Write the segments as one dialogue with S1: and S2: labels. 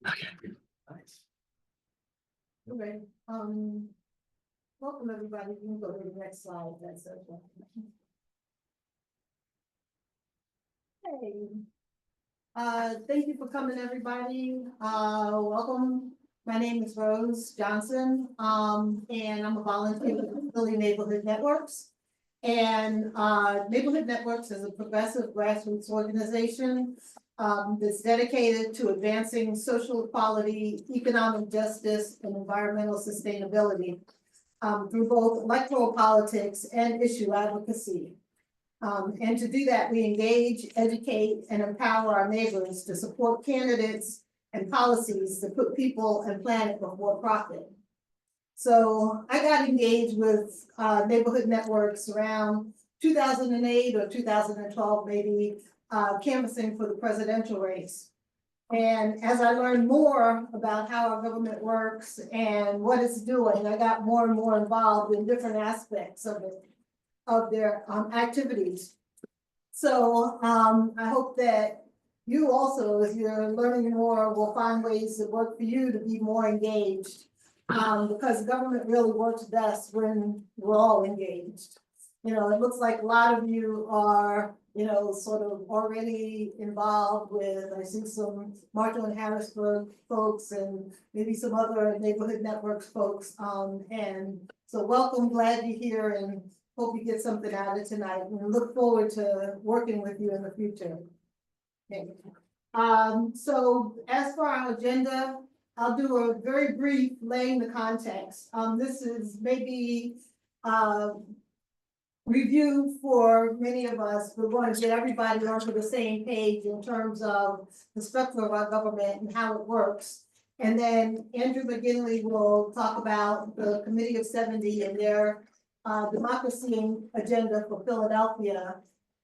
S1: Okay. Nice.
S2: Okay, welcome everybody, you can go to the next slide, that's okay. Hey, thank you for coming, everybody, welcome. My name is Rose Johnson, and I'm a volunteer with Philly Neighborhood Networks. And, Neighborhood Networks is a progressive grassroots organization that's dedicated to advancing social equality, economic justice, and environmental sustainability through both electoral politics and issue advocacy. And to do that, we engage, educate, and empower our neighbors to support candidates and policies to put people and planet before profit. So I got engaged with Neighborhood Networks around 2008 or 2012, maybe, canvassing for the presidential race. And as I learned more about how our government works and what it's doing, I got more and more involved in different aspects of it, of their activities. So I hope that you also, as you're learning more, will find ways that work for you to be more engaged. Because government really works best when we're all engaged. You know, it looks like a lot of you are, you know, sort of already involved with, I see some Marshall and Harrisburg folks and maybe some other Neighborhood Networks folks. And so welcome, glad you're here and hope you get something out of tonight and look forward to working with you in the future. Okay. So as for our agenda, I'll do a very brief laying the context. This is maybe review for many of us. We want to get everybody onto the same page in terms of the structure of our government and how it works. And then Andrew McGinley will talk about the Committee of 70 and their democracy agenda for Philadelphia.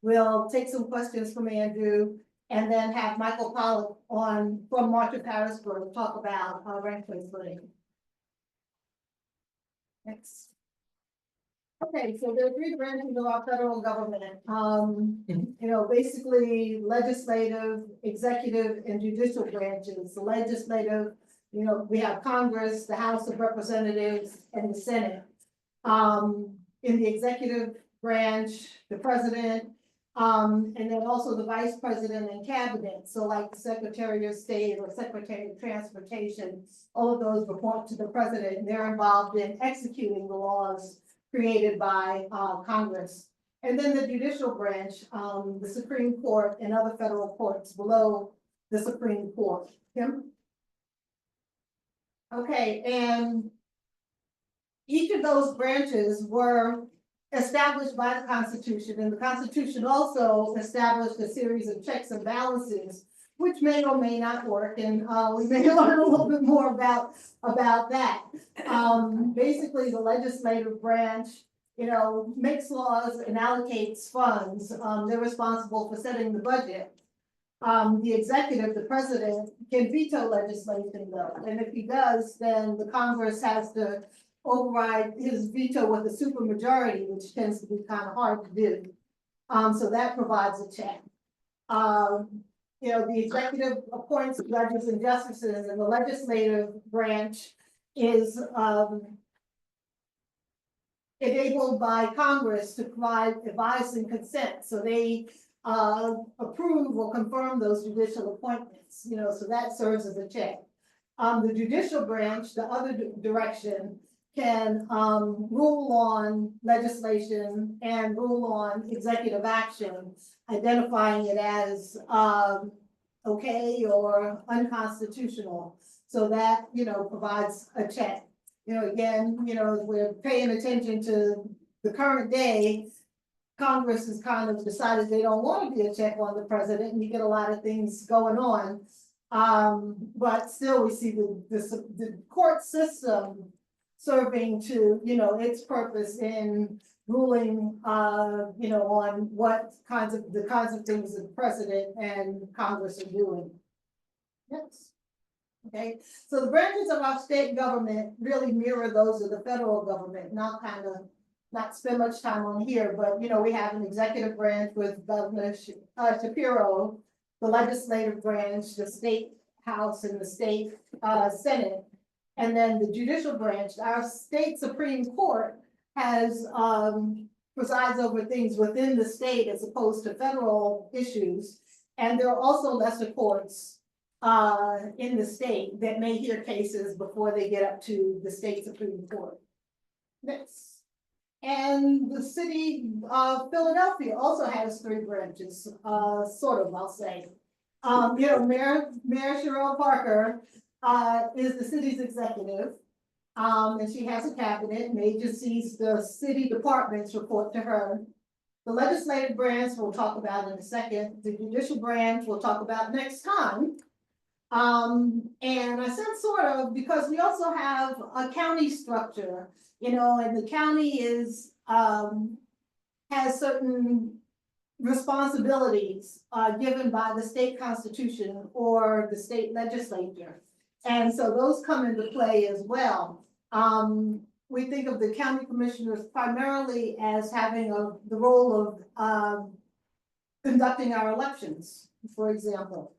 S2: We'll take some questions from Andrew. And then have Michael Pollock from March of Harrisburg talk about ranked choice voting. Next. Okay, so there are three branches of our federal government. You know, basically legislative, executive, and judicial branches. The legislative, you know, we have Congress, the House of Representatives, and the Senate. In the executive branch, the president. And then also the vice president and cabinet. So like the Secretary of State or Secretary of Transportation, all of those report to the president and they're involved in executing the laws created by Congress. And then the judicial branch, the Supreme Court and other federal courts below the Supreme Court. Kim? Okay, and each of those branches were established by the Constitution, and the Constitution also established a series of checks and balances, which may or may not work, and we may learn a little bit more about that. Basically, the legislative branch, you know, makes laws and allocates funds. They're responsible for setting the budget. The executive, the president, can veto legislation though, and if he does, then the Congress has to override his veto with a supermajority, which tends to be kind of hard to do. So that provides a check. You know, the executive appoints judges and justices, and the legislative branch is enabled by Congress to provide advice and consent. So they approve or confirm those judicial appointments, you know, so that serves as a check. The judicial branch, the other direction, can rule on legislation and rule on executive action, identifying it as okay or unconstitutional. So that, you know, provides a check. You know, again, you know, we're paying attention to the current day. Congress has kind of decided they don't want to be a check on the president, and you get a lot of things going on. But still, we see the court system serving to, you know, its purpose in ruling, you know, on the kinds of things that the president and Congress are doing. Yes. Okay, so the branches of our state government really mirror those of the federal government, not spend much time on here, but you know, we have an executive branch with Governor Shapiro, the legislative branch, the state House and the state, Senate. And then the judicial branch, our state Supreme Court has, presides over things within the state as opposed to federal issues. And there are also lesser courts, in the state that may hear cases before they get up to the state Supreme Court. Next. And the city of Philadelphia also has 3 branches, sort of, I'll say. Mayor Cheryl Parker, is the city's executive. And she has a cabinet and agencies, the city departments report to her. The legislative branch we'll talk about in a second, the judicial branch we'll talk about next time. And I said sort of because we also have a county structure, and the county is, has certain responsibilities, given by the state constitution or the state legislature. And so those come into play as well. We think of the county commissioners primarily as having the role of, conducting our elections, for example.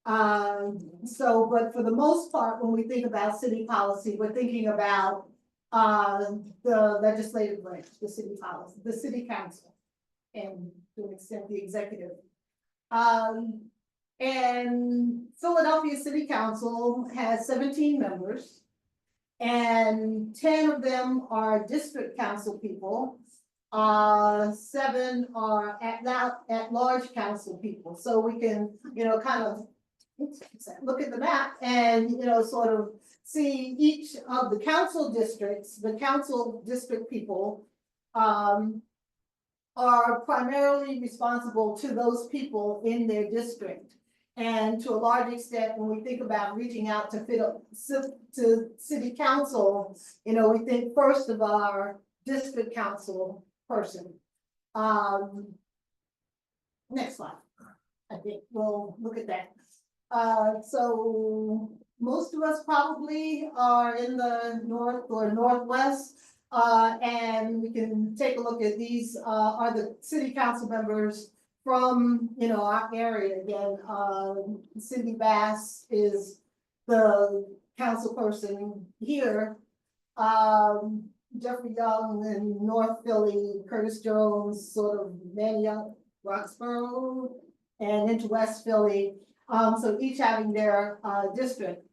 S2: But for the most part, when we think about city policy, we're thinking about the legislative branch, the city policy, the city council, and to an extent, the executive. And Philadelphia City Council has 17 members, and 10 of them are district council people. 7 are at large council people. So we can, kind of look at the map and, sort of see each of the council districts, the council district people, are primarily responsible to those people in their district. And to a large extent, when we think about reaching out to city council, we think first of our district council person. Next slide. I think we'll look at that. So most of us probably are in the north or northwest. And we can take a look at these, are the city council members from, our area. Again, Cindy Bass is the council person here. Jeffrey Young in North Philly, Curtis Jones, sort of Manioc, Roxborough, and into West Philly. So each having their district.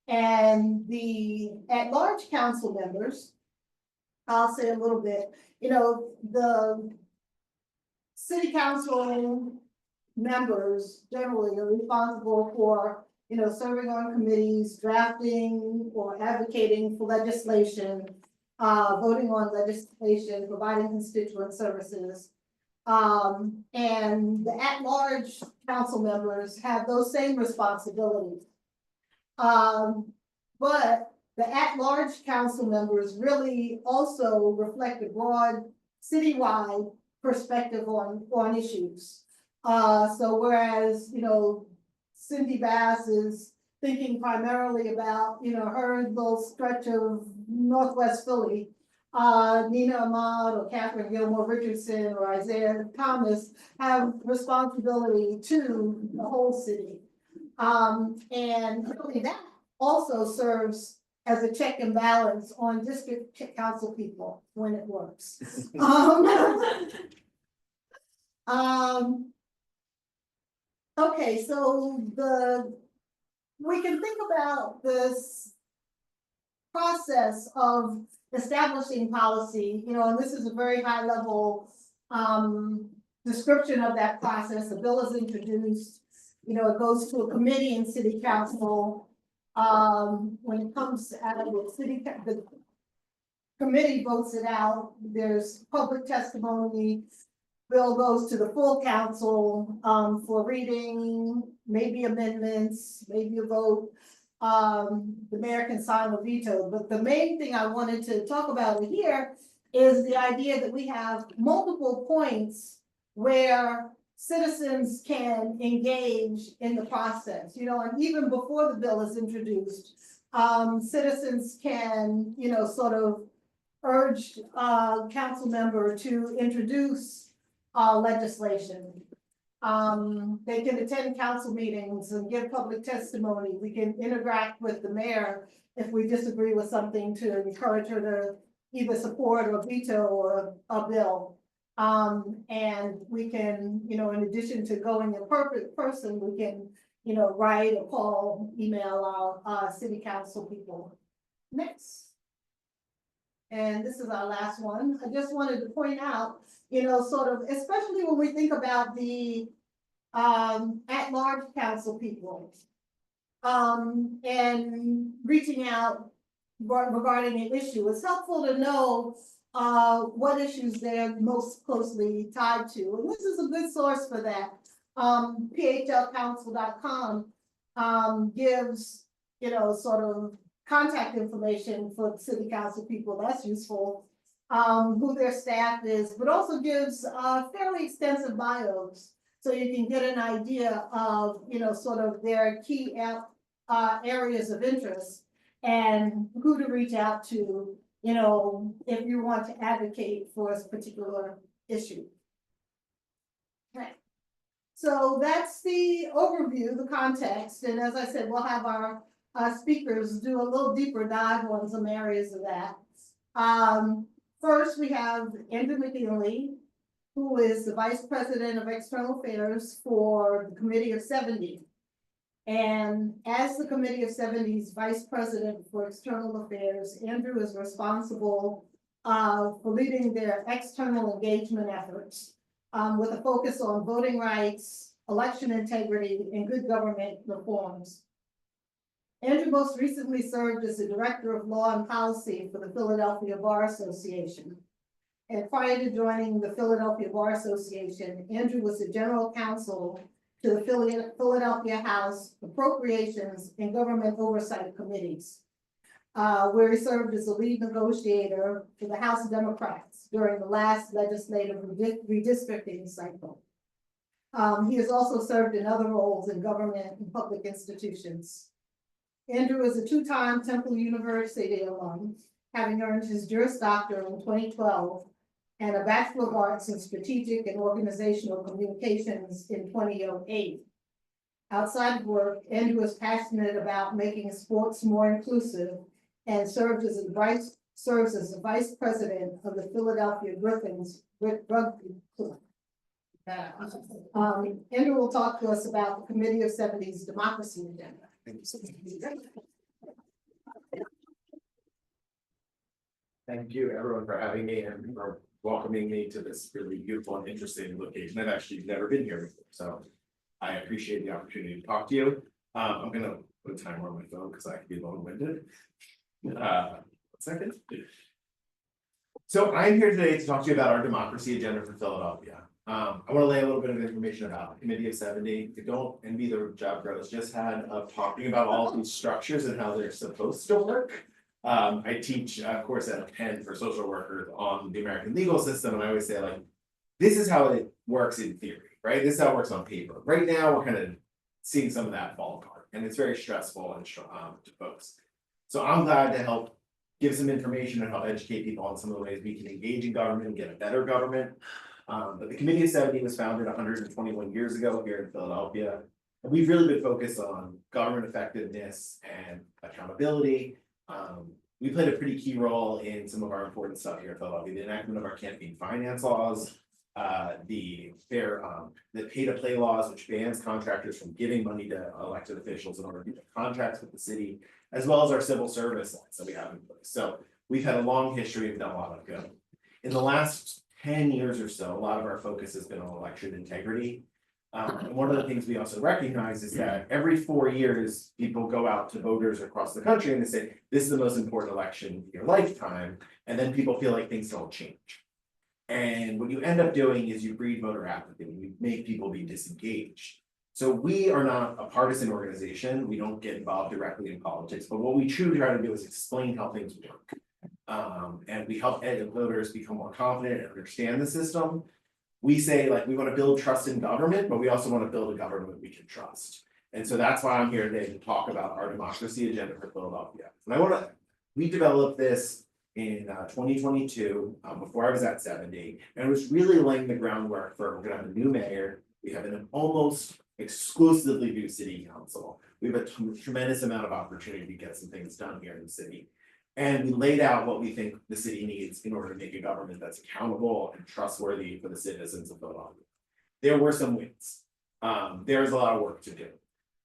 S2: And the at-large council members, I'll say a little bit, the city council members generally are responsible for, serving on committees, drafting or advocating for legislation, voting on legislation, providing constituent services. And the at-large council members have those same responsibilities. But the at-large council members really also reflect a broad citywide perspective on issues. So whereas, Cindy Bass is thinking primarily about, her little stretch of Northwest Philly, Nina Ahmad or Catherine Gilmore Richardson or Isaiah Thomas have responsibility to the whole city. And really that also serves as a check and balance on district council people when it works. Okay, so we can think about this process of establishing policy, and this is a very high level description of that process. The bill is introduced, it goes to a committee in city council. When it comes out of the committee votes it out, there's public testimony. Bill goes to the full council for reading, maybe amendments, maybe a vote. The mayor can sign a veto, but the main thing I wanted to talk about here is the idea that we have multiple points where citizens can engage in the process, and even before the bill is introduced, citizens can, sort of urge a council member to introduce legislation. They can attend council meetings and give public testimony. We can interact with the mayor if we disagree with something to encourage her to either support or veto a bill. And we can, in addition to going in person, we can, write or call, email our city council people. Next. And this is our last one. I just wanted to point out, sort of, especially when we think about the at-large council people. And reaching out regarding an issue, it's helpful to know what issues they're most closely tied to. And this is a good source for that. PHLcouncil.com gives, sort of contact information for city council people. That's useful. Who their staff is, but also gives fairly extensive bios. So you can get an idea of, sort of their key areas of interest and who to reach out to, if you want to advocate for a particular issue. Okay. So that's the overview, the context. And as I said, we'll have our speakers do a little deeper dive on some areas of that. First, we have Andrew McKinley, who is the Vice President of External Affairs for the Committee of 70. And as the Committee of 70's Vice President for External Affairs, Andrew is responsible for leading their external engagement efforts with a focus on voting rights, election integrity, and good government reforms. Andrew most recently served as the Director of Law and Policy for the Philadelphia Bar Association. And prior to joining the Philadelphia Bar Association, Andrew was the General Counsel to the Philadelphia House Appropriations and Government Oversight Committees, where he served as the lead negotiator for the House Democrats during the last legislative redistricting cycle. He has also served in other roles in government and public institutions. Andrew is a two-time Temple University alum, having earned his Juris Doctor in 2012 and a Bachelor of Arts in Strategic and Organizational Communications in 2008. Outside of work, Andrew is passionate about making sports more inclusive and serves as the Vice President of the Philadelphia Griffins Rugby Club. Andrew will talk to us about the Committee of 70's democracy agenda.
S1: Thank you, everyone, for having me and for welcoming me to this really beautiful and interesting location. I've actually never been here before, so I appreciate the opportunity to talk to you. I'm gonna put a timer on my phone because I can be long-winded. 1 second. So I'm here today to talk to you about our democracy agenda for Philadelphia. I want to lay a little bit of information about Committee of 70. I don't envy the job Rose just had of talking about all of these structures and how they're supposed to work. I teach a course at Penn for social workers on the American legal system, and I always say, like, this is how it works in theory, right? This is how it works on paper. Right now, we're kind of seeing some of that fall apart, and it's very stressful and to folks. So I'm glad to help give some information and help educate people on some of the ways we can engage in government and get a better government. But the Committee of 70 was founded 121 years ago here in Philadelphia. And we've really been focused on government effectiveness and accountability. We played a pretty key role in some of our important stuff here in Philadelphia, the enactment of our campaign finance laws, the pay-to-play laws, which bans contractors from giving money to elected officials in order to get contracts with the city, as well as our civil service laws that we have in place. So we've had a long history of done a lot of good. In the last 10 years or so, a lot of our focus has been on election integrity. And one of the things we also recognize is that every 4 years, people go out to voters across the country and they say, this is the most important election in your lifetime. And then people feel like things don't change. And what you end up doing is you breed voter apathy, you make people be disengaged. So we are not a partisan organization. We don't get involved directly in politics, but what we truly try to do is explain how things work. And we help voters become more confident and understand the system. We say, like, we want to build trust in government, but we also want to build a government we can trust. And so that's why I'm here today to talk about our democracy agenda for Philadelphia. And we developed this in 2022, before I was at 70, and it was really laying the groundwork for, we're gonna have a new mayor, We have an almost exclusively new city council. We have a tremendous amount of opportunity to get some things done here in the city. And we laid out what we think the city needs in order to make a government that's accountable and trustworthy for the citizens of Philadelphia. There were some wins. There's a lot of work to do.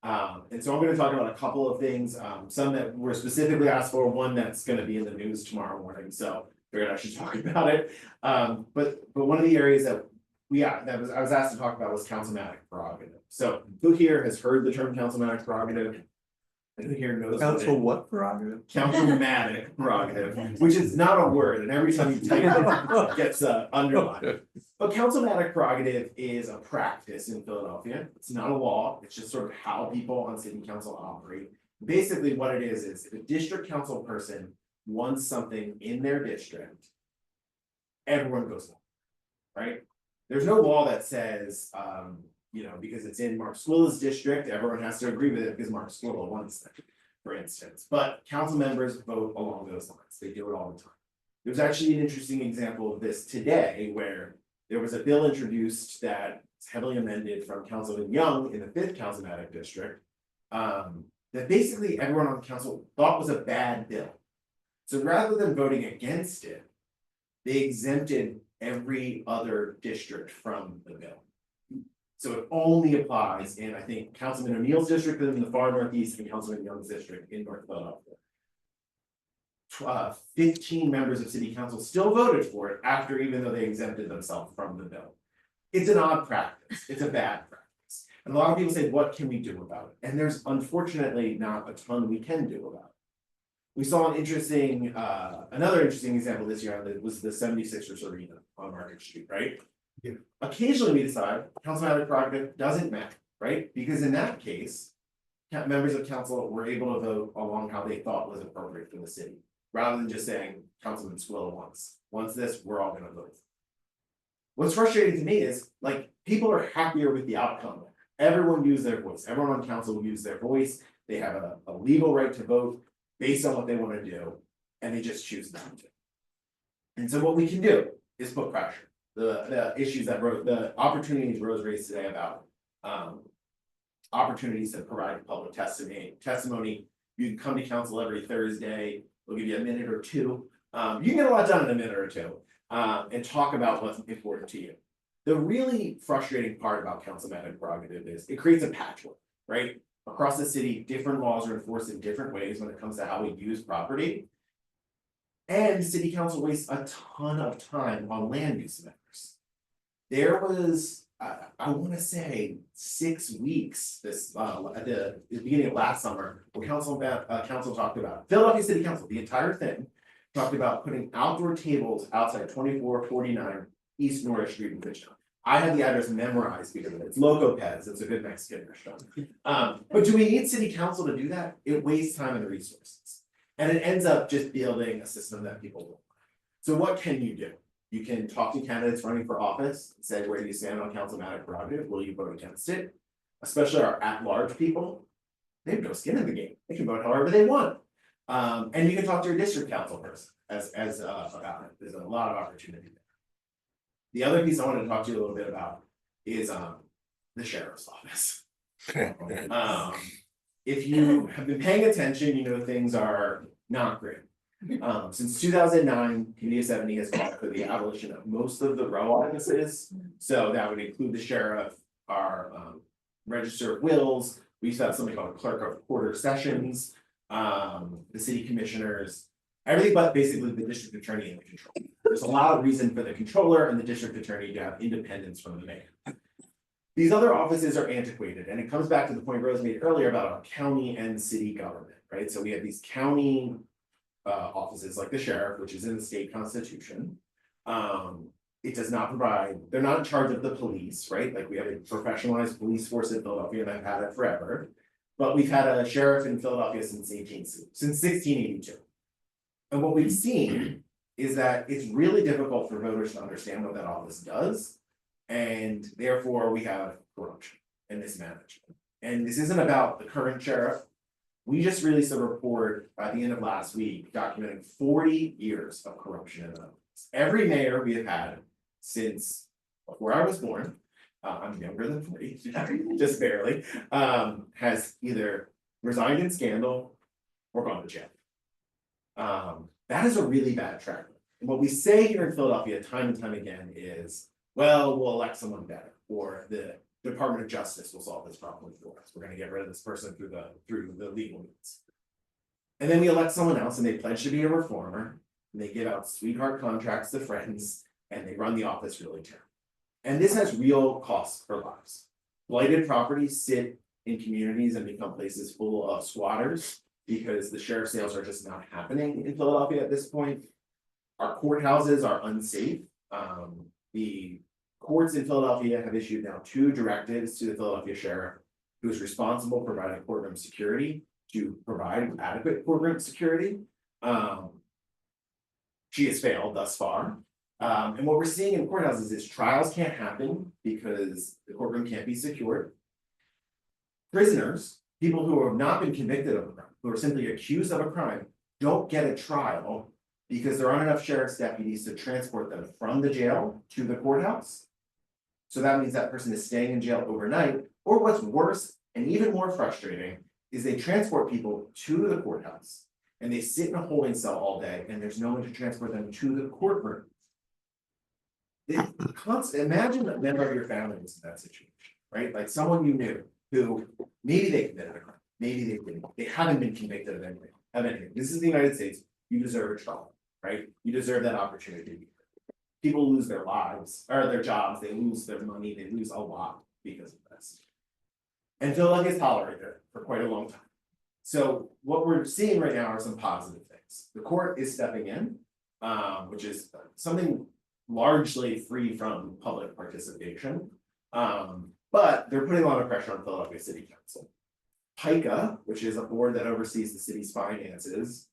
S1: And so I'm gonna talk about a couple of things, some that were specifically asked for, one that's gonna be in the news tomorrow morning, so figured I should talk about it. But one of the areas that I was asked to talk about was councilmatic prerogative. So who here has heard the term councilmatic prerogative? Who here knows?
S3: Council what prerogative?
S1: Councilmatic prerogative, which is not a word, and every time you type it, it gets underlined. But councilmatic prerogative is a practice in Philadelphia. It's not a law, it's just sort of how people on city council operate. Basically, what it is if a district council person wants something in their district, everyone goes along, right? There's no law that says, because it's in Mark Squilla's district, everyone has to agree with it because Mark Squilla wants it, for instance. But council members vote along those lines. They do it all the time. There's actually an interesting example of this today where there was a bill introduced that's heavily amended from Councilman Young in the 5th Councilmatic District. That basically everyone on the council thought was a bad bill. So rather than voting against it, they exempted every other district from the bill. So it only applies in, I think, Councilman O'Neill's district in the far northeast and Councilman Young's district in North Philadelphia. 15 members of city council still voted for it after, even though they exempted themselves from the bill. It's an odd practice, it's a bad practice. And a lot of people say, what can we do about it? And there's unfortunately not a ton we can do about it. We saw another interesting example this year was the 76ers arena on Market Street, right? Yeah. Occasionally we decide councilmatic prerogative doesn't matter, right? Because in that case, members of council were able to vote along how they thought was appropriate for the city, rather than just saying Councilman Squilla wants this, we're all gonna vote. What's frustrating to me is people are happier with the outcome. Everyone used their voice, everyone on council will use their voice, they have a legal right to vote based on what they want to do, and they just choose not to. And so what we can do is put pressure. The issues the opportunities Rose raised today about opportunities to provide public testimony. You can come to council every Thursday, we'll give you a minute or two. You can get a lot done in a minute or two, and talk about what's important to you. The really frustrating part about councilmatic prerogative is it creates a patchwork, right? Across the city, different laws are enforced in different ways when it comes to how we use property. And city council wastes a ton of time on land use matters. There was, I wanna say 6 weeks at the beginning of last summer, where council talked about, Philadelphia City Council, the entire thing, talked about putting outdoor tables outside 2449 East Norris Street in Fitchtown. I had the address memorized because of it. It's Loco Pez, it's a good Mexican restaurant. But do we need city council to do that? It wastes time and resources. And it ends up just building a system that people don't like. So what can you do? You can talk to candidates running for office, and say, where do you stand on councilmatic prerogative? Will you vote against it? Especially our at-large people, they have no skin in the game. They can vote however they want. And you can talk to your district council person about it. There's a lot of opportunity there. The other piece I wanted to talk to you a little bit about is the sheriff's office. If you have been paying attention, you know things are not great. Since 2009, Committee of 70 has called for the abolition of most of the row offices. So that would include the sheriff, our register of wills. We used to have something called a clerk of quarter sessions, the city commissioners, everything but basically the district attorney and the controller. There's a lot of reason for the controller and the district attorney to have independence from the mayor. These other offices are antiquated, and it comes back to the point Rose made earlier about our county and city government, right? So we have these county offices like the sheriff, which is in the state constitution. It does not provide, they're not in charge of the police, right? Like we have a professionalized police force in Philadelphia, and I've had it forever. But we've had a sheriff in Philadelphia since 1682. And what we've seen is that it's really difficult for voters to understand what that office does. And therefore we have corruption and mismanagement. And this isn't about the current sheriff. We just released a report at the end of last week documenting 40 years of corruption in the office. Every mayor we have had since before I was born I'm younger than 40, just barely, has either resigned in scandal or gone to jail. That is a really bad track record. And what we say here in Philadelphia time and time again is, well, we'll elect someone better, or the Department of Justice will solve this problem for us. We're gonna get rid of this person through the legal means. And then we elect someone else and they pledge to be a reformer, and they give out sweetheart contracts to friends, and they run the office really terrible. And this has real costs for lives. Blighted properties sit in communities and become places full of squatters because the sheriff sales are just not happening in Philadelphia at this point. Our courthouses are unsafe. The courts in Philadelphia have issued now 2 directives to the Philadelphia sheriff, who is responsible for providing courtroom security, to provide adequate courtroom security. She has failed thus far. And what we're seeing in courthouses is trials can't happen because the courtroom can't be secured. Prisoners, people who have not been convicted of a crime, who are simply accused of a crime, don't get a trial because there aren't enough sheriff's deputies to transport them from the jail to the courthouse. So that means that person is staying in jail overnight, or what's worse and even more frustrating is they transport people to the courthouse and they sit in a holding cell all day and there's no one to transport them to the courtroom. Imagine a member of your family was in that situation, right? Like someone you knew who maybe they committed a crime, maybe they didn't, they haven't been convicted of anything. This is the United States, you deserve a trial, right? You deserve that opportunity. People lose their lives or their jobs, they lose their money, they lose a lot because of this. And Philadelphia's tolerated it for quite a long time. So what we're seeing right now are some positive things. The court is stepping in, which is something largely free from public participation. But they're putting a lot of pressure on Philadelphia City Council. PICA, which is a board that oversees the city's finances,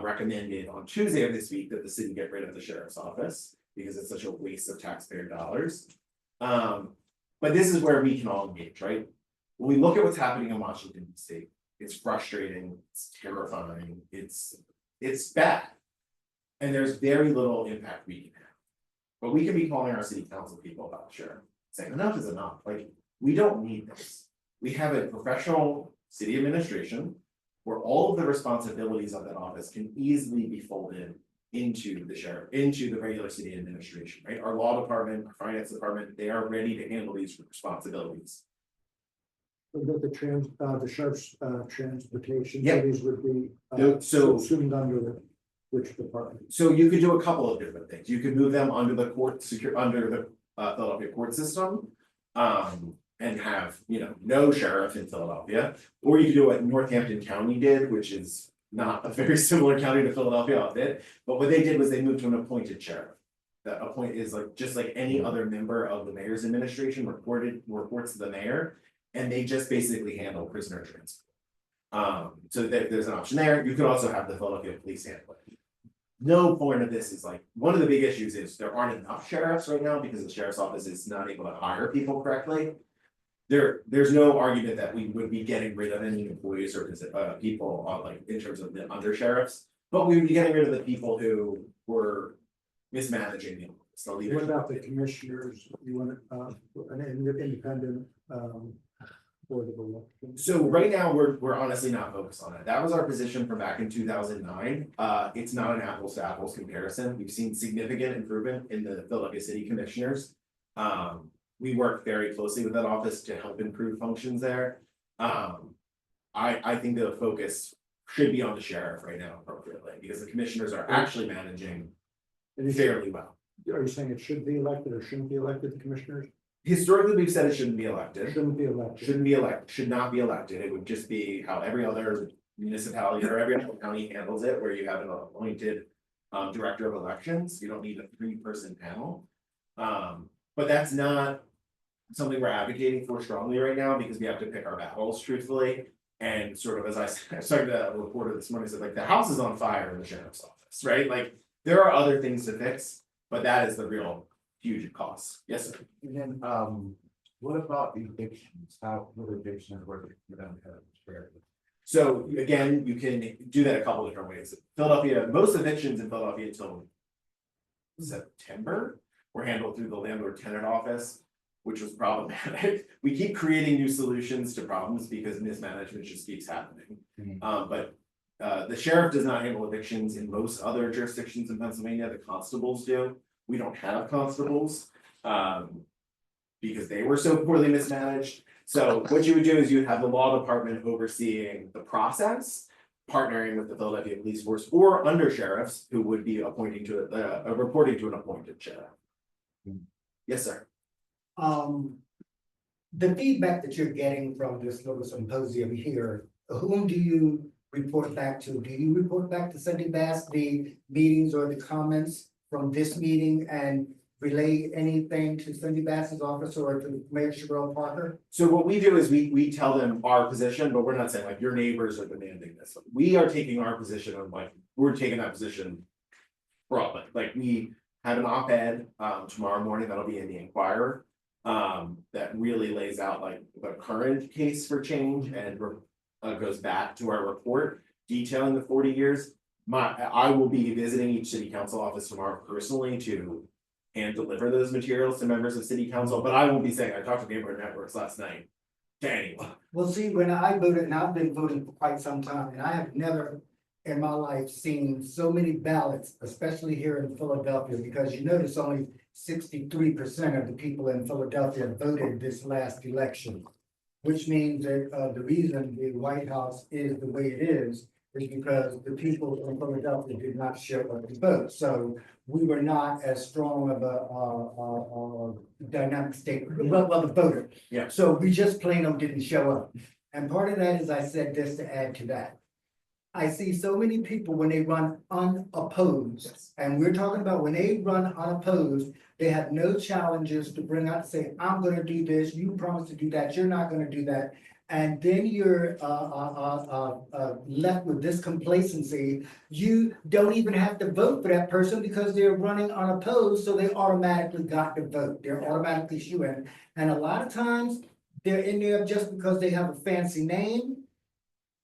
S1: recommended on Tuesday of this week that the city get rid of the sheriff's office because it's such a waste of taxpayer dollars. But this is where we can all engage, right? When we look at what's happening in Washington State, it's frustrating, it's terrifying, it's bad. And there's very little impact we can have. But we can be calling our city council people about the sheriff, saying enough is enough, like, we don't need this. We have a professional city administration where all of the responsibilities of that office can easily be folded into the sheriff, into the regular city administration, right? Our law department, our finance department, they are ready to handle these responsibilities.
S3: That the sheriff's transportation
S1: Yep.
S3: duties would be
S1: So-
S3: subsumed under which department?
S1: So you could do a couple of different things. You could move them under the under the Philadelphia court system. And have, no sheriff in Philadelphia, or you could do what Northampton County did, which is not a very similar county to Philadelphia outfit. But what they did was they moved to an appointed sheriff. That appoint is like, just like any other member of the mayor's administration reports to the mayor. And they just basically handle prisoner transport. So there's an option there. You could also have the Philadelphia police handle it. No point of this is like, one of the big issues is there aren't enough sheriffs right now because the sheriff's office is not able to hire people correctly. There's no argument that we would be getting rid of any employees or people like in terms of the under sheriffs, but we would be getting rid of the people who were mismanaging the office, the
S3: What
S1: leadership.
S3: about the commissioners? You want an independent board of elections?
S1: So right now, we're honestly not focused on it. That was our position from back in 2009. It's not an apples to apples comparison. We've seen significant improvement in the Philadelphia City Commissioners. We work very closely with that office to help improve functions there. I think the focus should be on the sheriff right now appropriately, because the commissioners are actually managing fairly well.
S3: Are you saying it should be elected or shouldn't be elected, the commissioners?
S1: Historically, we've said it shouldn't be elected.
S3: Shouldn't be elected.
S1: Should not be elected. It would just be how every other municipality or every other county handles it, where you have an appointed director of elections. You don't need a 3-person panel. But that's not something we're advocating for strongly right now, because we have to pick our battles truthfully. And sort of, as I started a reporter this morning, said like the house is on fire in the sheriff's office, right? Like there are other things to fix, but that is the real huge cost. Yes, sir.
S4: And then, what about evictions? How will evictions work for them to have?
S1: So again, you can do that a couple different ways. Philadelphia, most evictions in Philadelphia until September were handled through the landlord tenant office. which was problematic. We keep creating new solutions to problems because mismanagement just keeps happening. But the sheriff does not handle evictions in most other jurisdictions in Pennsylvania, the constables do. We don't have constables, because they were so poorly mismanaged. So what you would do is you would have the law department overseeing the process, partnering with the Philadelphia Police Force or under sheriffs who would be appointing to reporting to an appointed sheriff. Yes, sir.
S3: The feedback that you're getting from this little symposium here, whom do you report back to? Do you report back to Cindy Bass, the meetings or the comments from this meeting and relay anything to Cindy Bass's office or to Mayor Sherrill Parker?
S1: So what we do is we tell them our position, but we're not saying like your neighbors are demanding this. We are taking our position on like, we're taking that position broadly, like we have an op-ed tomorrow morning that'll be in the Inquirer. That really lays out like the current case for change and goes back to our report detailing the 40 years. I will be visiting each city council office tomorrow personally to hand deliver those materials to members of city council, but I won't be saying, I talked to Neighborhood Networks last night to anyone.
S3: Well, see, when I voted, and I've been voting for quite some time, and I have never in my life seen so many ballots, especially here in Philadelphia, because you notice only 63% of the people in Philadelphia voted this last election. Which means that the reason the White House is the way it is because the people in Philadelphia did not show up to vote. So we were not as strong of a dynamic state, well, the voter.
S1: Yeah.
S3: So we just plain old didn't show up. And part of that is I said this to add to that. I see so many people when they run unopposed, and we're talking about when they run unopposed, they have no challenges to bring out to say, I'm gonna do this, you promised to do that, you're not gonna do that. And then you're left with this complacency. You don't even have to vote for that person because they're running unopposed, so they automatically got to vote. They're automatically shoo-in. And a lot of times, they're in there just because they have a fancy name.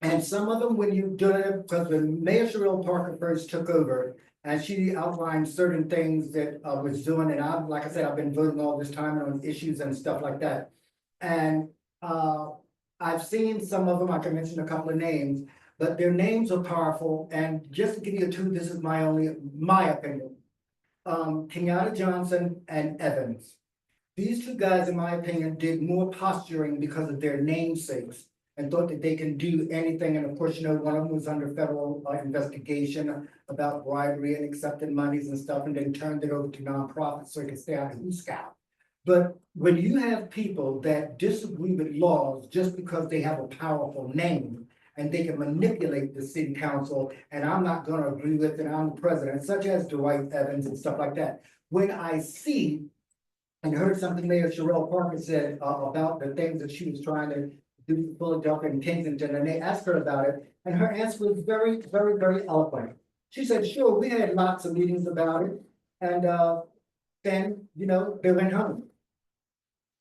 S3: And some of them, when you do it, because when Mayor Sherrill Parker first took over, and she outlined certain things that I was doing, and I, like I said, I've been voting all this time on issues and stuff like that. And I've seen some of them, I can mention a couple of names, but their names are powerful. And just to give you two, this is my opinion. Kenyatta Johnson and Evans. These two guys, in my opinion, did more posturing because of their namesakes and thought that they can do anything. And of course, you know, one of them was under federal investigation about bribery and accepting monies and stuff, and then turned it over to nonprofits so he could stay out of who's scout. But when you have people that disagree with laws just because they have a powerful name and they can manipulate the city council, and I'm not going to agree with it, I'm the president, such as Dwight Evans and stuff like that. When I see and heard something Mayor Sherrill Parker said about the things that she was trying to do Philadelphia and Kensington, and they asked her about it, and her answer was very, very, very eloquent. She said, sure, we had lots of meetings about it, and then, you know, they went home.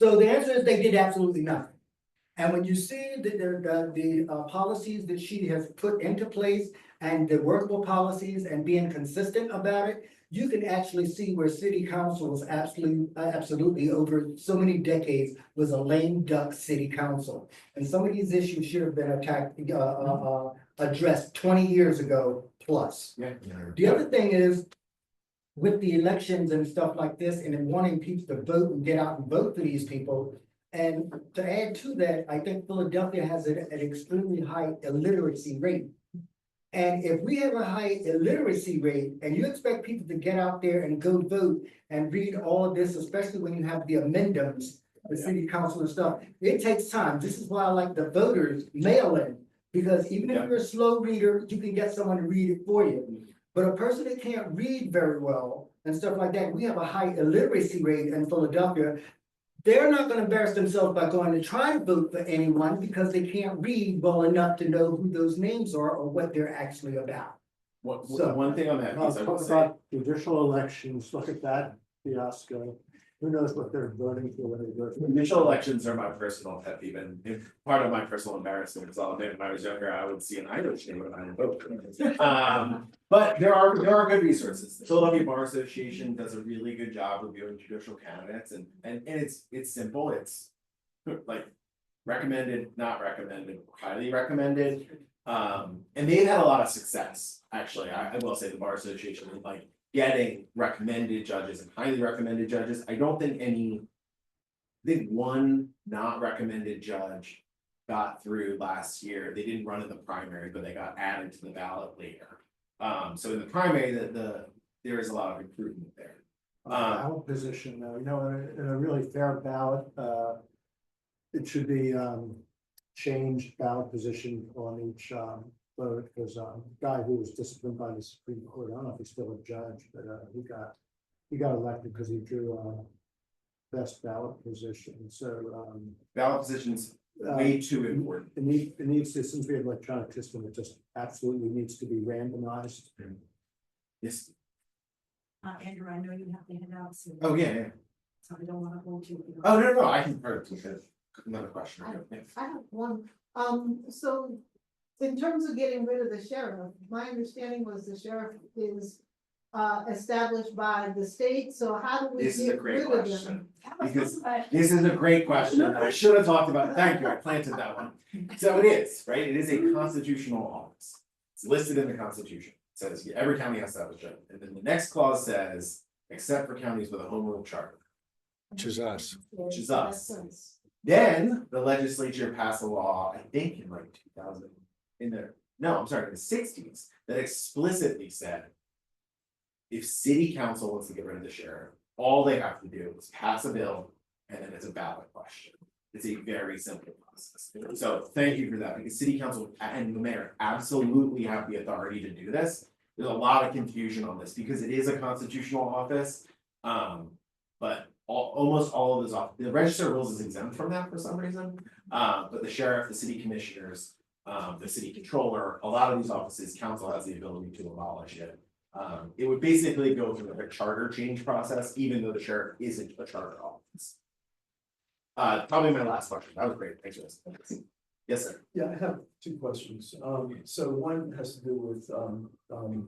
S3: So the answer is they did absolutely nothing. And when you see the policies that she has put into place and the workable policies and being consistent about it, you can actually see where city council was absolutely over so many decades was a lame duck city council. And some of these issues should have been addressed 20 years ago plus.
S1: Yeah.
S3: The other thing is, with the elections and stuff like this, and then wanting people to vote and get out and vote for these people. And to add to that, I think Philadelphia has an extremely high illiteracy rate. And if we have a high illiteracy rate and you expect people to get out there and go vote and read all of this, especially when you have the amendments, the city council and stuff, it takes time. This is why I like the voters mail in, because even if you're a slow reader, you can get someone to read it for you. But a person that can't read very well and stuff like that, we have a high illiteracy rate in Philadelphia. They're not going to embarrass themselves by going to try to vote for anyone because they can't read well enough to know who those names are or what they're actually about.
S1: One thing on that piece, I will
S5: Talk
S1: say,
S5: about judicial elections, look at that fiasco.
S4: Who knows what they're voting for when they vote?
S1: Initial elections are my personal pet peeve, and part of my personal embarrassment is I'll admit when I was younger, I would see an Irish name and I would vote. But there are good resources. The Philadelphia Bar Association does a really good job reviewing judicial candidates and it's simple, it's like recommended, not recommended, highly recommended. And they've had a lot of success, actually, I will say the Bar Association, in like getting recommended judges and highly recommended judges. I don't think I think one not recommended judge got through last year. They didn't run in the primary, but they got added to the ballot later. So in the primary, there is a lot of improvement there.
S4: Ballot position, you know, in a really fair ballot, it should be, changed ballot position on each, vote, because, guy who was disciplined by the Supreme Court, I don't know if he's still a judge, but, he got elected because he drew, best ballot position, so,
S1: Ballot positions way too important.
S4: it needs to, since we have electronic system, it just absolutely needs to be randomized.
S1: Yes,
S5: Andrew, I know you have to head out soon.
S1: oh, yeah.
S5: So I don't wanna hold you.
S1: Oh, no, I can, another question. Yeah.
S2: I have one, so in terms of getting rid of the sheriff, my understanding was the sheriff is established by the state, so how do we
S1: This is a
S2: get
S1: great
S2: rid of
S1: question.
S2: them?
S1: Because this is a great question, and I should have talked about it, thank you, I planted that one. So it is, right, it is a constitutional office, it's listed in the Constitution, it says every county has to have a judge, and then the next clause says, except for counties with a home rule charter.
S4: Which is us.
S1: Which is us. Then the legislature passed a law, I think in like 2000, in the '60s, that explicitly said. If city council wants to get rid of the sheriff, all they have to do is pass a bill and then it's a ballot question. It's a very simple process. So thank you for that, because city council and the mayor absolutely have the authority to do this. There's a lot of confusion on this because it is a constitutional office. But almost all of those the register of rules is exempt from that for some reason. But the sheriff, the city commissioners, the city controller, a lot of these offices, council has the ability to abolish it. It would basically go through like a charter change process, even though the sheriff isn't a charter office. Probably my last question, that was great, thanks for this. Yes, sir.
S6: Yeah, I have two questions. So one has to do with,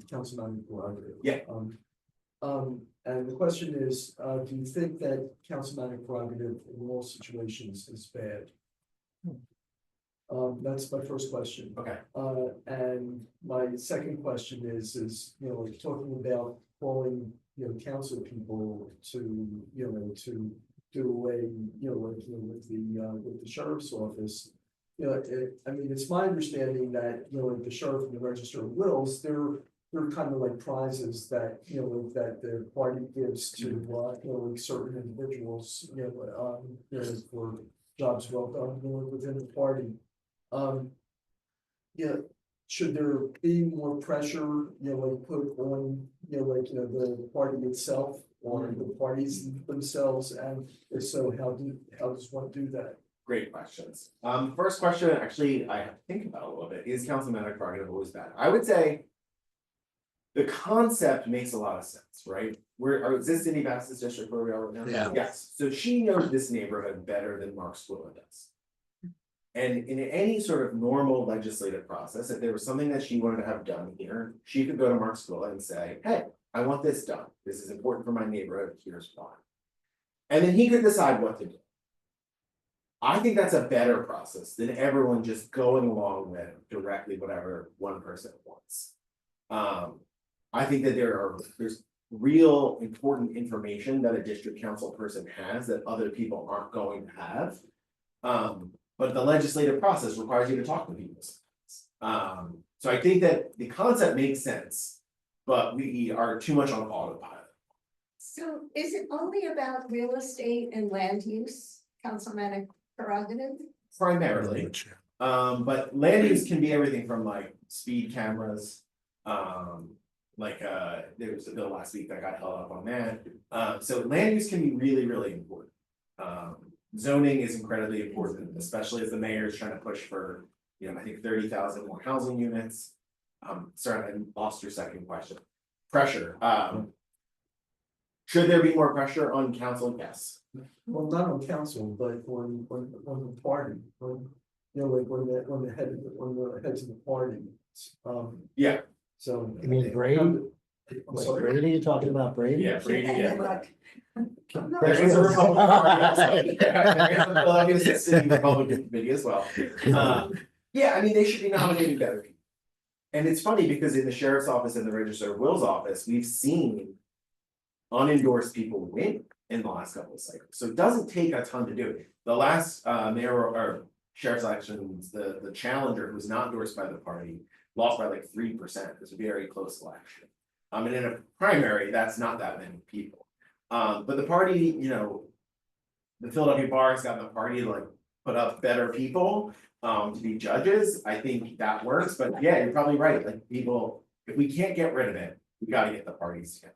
S6: councilman prerogative.
S1: Yeah.
S6: And the question is, do you think that councilman prerogative in all situations is bad? That's my first question.
S1: Okay.
S6: And my second question is, you know, talking about calling, you know, council people to, you know, to do away, you know, with the sheriff's office. You know, I mean, it's my understanding that, you know, like the sheriff and the register of wills, they're kind of like prizes that, you know, that the party gives to, you know, like certain individuals, you know, for jobs well done, you know, within the party. Yeah, should there be more pressure, you know, like put on, you know, like, you know, the party itself or the parties themselves, and if so, how does one do that?
S1: Great questions. First question, actually, I have to think about a little bit, is councilman prerogative always bad? I would say. The concept makes a lot of sense, right? Is this Cindy Bass's district where we are right now?
S4: Yeah.
S1: Yes, so she knows this neighborhood better than Mark Squilla does. And in any sort of normal legislative process, if there was something that she wanted to have done here, she could go to Mark Squilla and say, hey, I want this done. This is important for my neighborhood, here's why. And then he could decide what to do. I think that's a better process than everyone just going along with directly whatever one person wants. I think that there's real important information that a district council person has that other people aren't going to have. But the legislative process requires you to talk to people. So I think that the concept makes sense, but we are too much on autopilot.
S5: So is it only about real estate and land use, councilman prerogative?
S1: Primarily, but land use can be everything from like speed cameras. There was a bill last week that got held up on that. So land use can be really, really important. Zoning is incredibly important, especially as the mayor is trying to push for, you know, I think 30,000 more housing units. Sorry, I lost your second question. Pressure. Should there be more pressure on council? Yes.
S6: Well, not on council, but on the party, you know, like when the heads of the party.
S1: Yeah.
S6: So.
S7: You mean Brady?
S6: I'm sorry.
S7: Brady, you talking about Brady?
S1: Yeah, Brady, yeah.
S2: No,
S1: There is a Republican Party. There is a Philadelphia City Republican Committee as well. Yeah, I mean, they should be nominating better people. And it's funny because in the sheriff's office and the register of wills office, we've seen unendorsed people win in the last couple of cycles, so it doesn't take a ton to do it. The last mayor or sheriff's elections, the challenger who was not endorsed by the party lost by like 3%. It was a very close election. And in a primary, that's not that many people. But the party, you know, the Philadelphia Bar has gotten the party to like put up better people to be judges. I think that works, but yeah, you're probably right. Like people, if we can't get rid of it, we gotta get the parties together.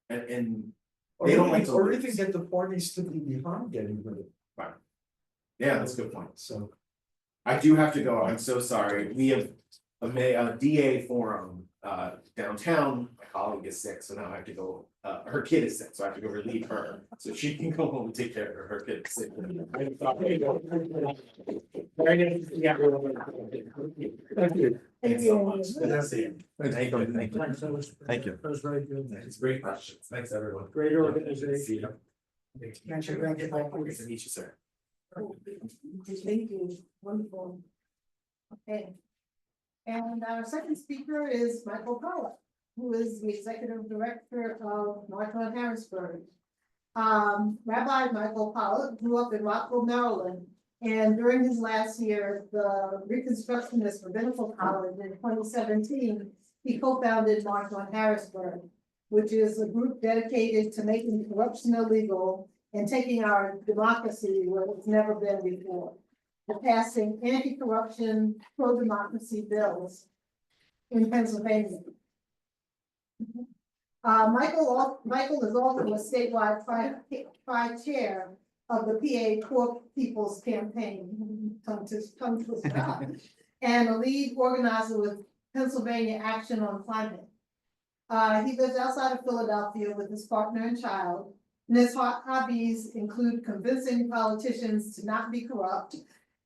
S1: And they don't like to
S6: Or
S1: lose.
S6: even get the parties to be behind getting rid of it.
S1: Yeah, that's a good point.
S6: So.
S1: I do have to go. I'm so sorry. We have a DA forum downtown. My colleague is sick, so now I have to go. Her kid is sick, so I have to go relieve her, so she can go home and take care of her kid is sick. Thank you. Thanks so much. Good to see you. Thank you. Thank you.
S7: Thank you.
S4: That was very good.
S1: It's great questions. Thanks, everyone.
S4: Great organization.
S1: See you.
S3: Thank you. Thank you.
S1: Nice to meet you, sir.
S2: Thank you, wonderful. Okay. And our second speaker is Michael Pollock, who is the executive director of Northland Harrisburg. Rabbi Michael Pollock grew up in Rockville, Maryland, and during his last year, the Reconstructionist Rabbinical College in 2017, he co-founded Northland Harrisburg, which is a group dedicated to making corruption illegal and taking our democracy where it's never been before. And passing anti-corruption, pro-democracy bills in Pennsylvania. Michael is also a statewide chair of the PA Poor People's Campaign, tongue twister, and a lead organizer with Pennsylvania Action on Climate. He lives outside of Philadelphia with his partner and child. And his hobbies include convincing politicians to not be corrupt,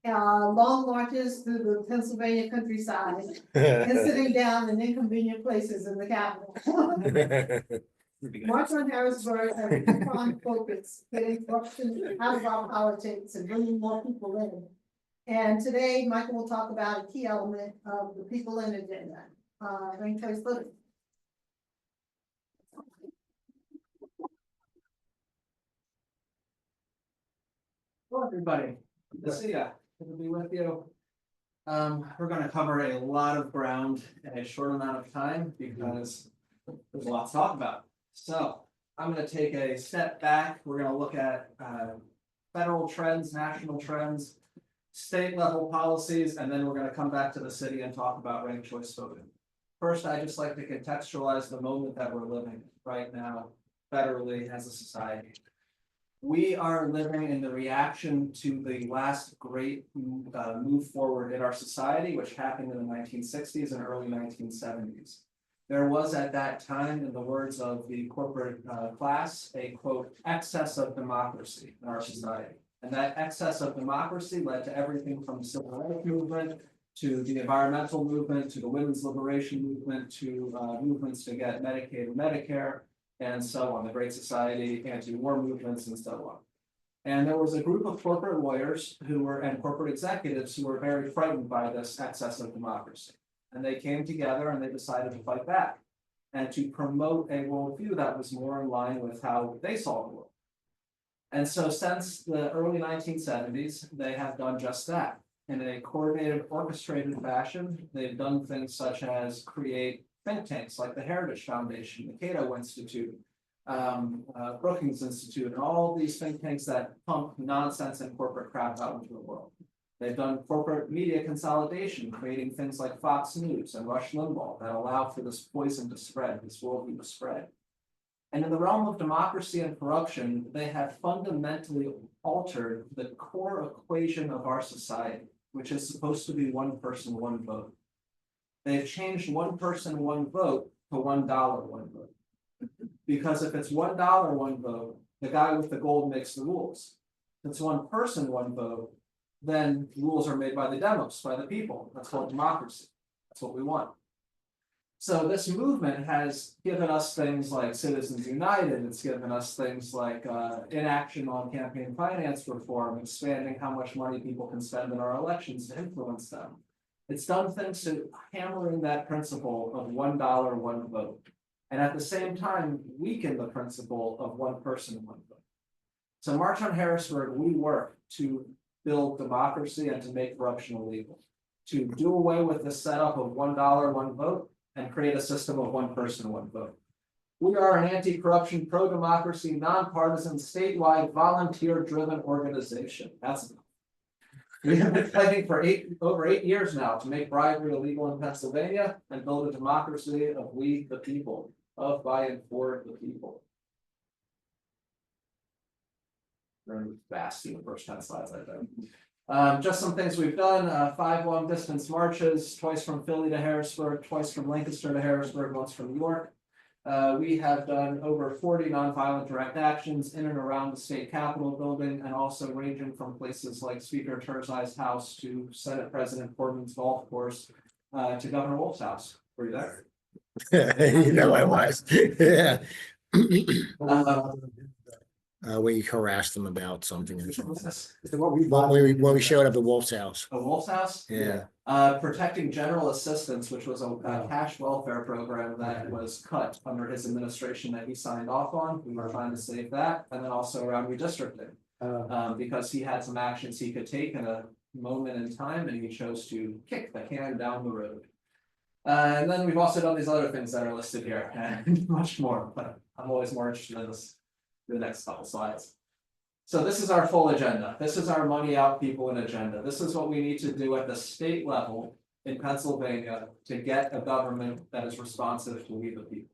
S2: long marches through the Pennsylvania countryside, and sitting down in inconvenient places in the capital. March on Harrisburg has a two-pronged focus, getting corruption out of our politics and bringing more people in. And today, Michael will talk about a key element of the People In agenda, ranked choice voting.
S8: Hello, everybody. Good to see ya. Good to be with you. We're gonna cover a lot of ground in a short amount of time because there's a lot to talk about. So I'm gonna take a step back. We're gonna look at federal trends, national trends, state level policies, and then we're gonna come back to the city and talk about ranked choice voting. First, I just like to contextualize the moment that we're living right now federally as a society. We are living in the reaction to the last great move forward in our society, which happened in the 1960s and early 1970s. There was at that time, in the words of the corporate class, a quote, excess of democracy in our society. And that excess of democracy led to everything from the civil rights movement to the environmental movement, to the women's liberation movement, to movements to get Medicaid and Medicare, and so on, the Great Society, anti-war movements, and so on. And there was a group of corporate lawyers and corporate executives who were very frightened by this excess of democracy. And they came together and they decided to fight back and to promote a worldview that was more in line with how they saw the world. And so since the early 1970s, they have done just that. In a coordinated, orchestrated fashion, they've done things such as create think tanks like the Heritage Foundation, the Cato Institute, Brookings Institute, and all these think tanks that pump nonsense and corporate crap out into the world. They've done corporate media consolidation, creating things like Fox News and Rush Limbaugh that allow for this poison to spread, this worldview to spread. And in the realm of democracy and corruption, they have fundamentally altered the core equation of our society, which is supposed to be one person, one vote. They've changed one person, one vote to $1, one vote. Because if it's $1, one vote, the guy with the gold makes the rules. If it's one person, one vote, then rules are made by the demos, by the people. That's called democracy. That's what we want. So this movement has given us things like Citizens United, it's given us things like inaction on campaign finance reform, expanding how much money people can spend in our elections to influence them. It's done things to hammering that principle of $1, one vote. And at the same time, weaken the principle of one person, one vote. So March on Harrisburg, we work to build democracy and to make corruption illegal. To do away with the setup of $1, one vote, and create a system of one person, one vote. We are an anti-corruption, pro-democracy, nonpartisan, statewide, volunteer-driven organization. That's enough. We have been fighting for over 8 years now to make bribery illegal in Pennsylvania and build a democracy of we, the people, of, by, and for the people. Very fast in the first 10 slides, I think. Just some things we've done, 5 long distance marches, twice from Philly to Harrisburg, twice from Lancaster to Harrisburg, once from New York. We have done over 40 nonviolent direct actions in and around the state capitol building, and also ranging from places like Speaker Turzai's house to Senate President Corbin's golf course, to Governor Wolf's house. Were you there?
S7: You know I was, yeah.
S8: Uh,
S7: We harassed them about something.
S8: Which one was this?
S7: When we showed up at Wolf's house,
S8: A Wolf's house?
S7: yeah.
S8: Protecting General Assistance, which was a cash welfare program that was cut under his administration that he signed off on. We were trying to save that, and then also around redistricting. Because he had some actions he could take in a moment in time, and he chose to kick the can down the road. And then we've also done these other things that are listed here, and much more, but I'm always more interested in this, the next couple slides. So this is our full agenda. This is our money out people in agenda. This is what we need to do at the state level in Pennsylvania to get a government that is responsive to we the people.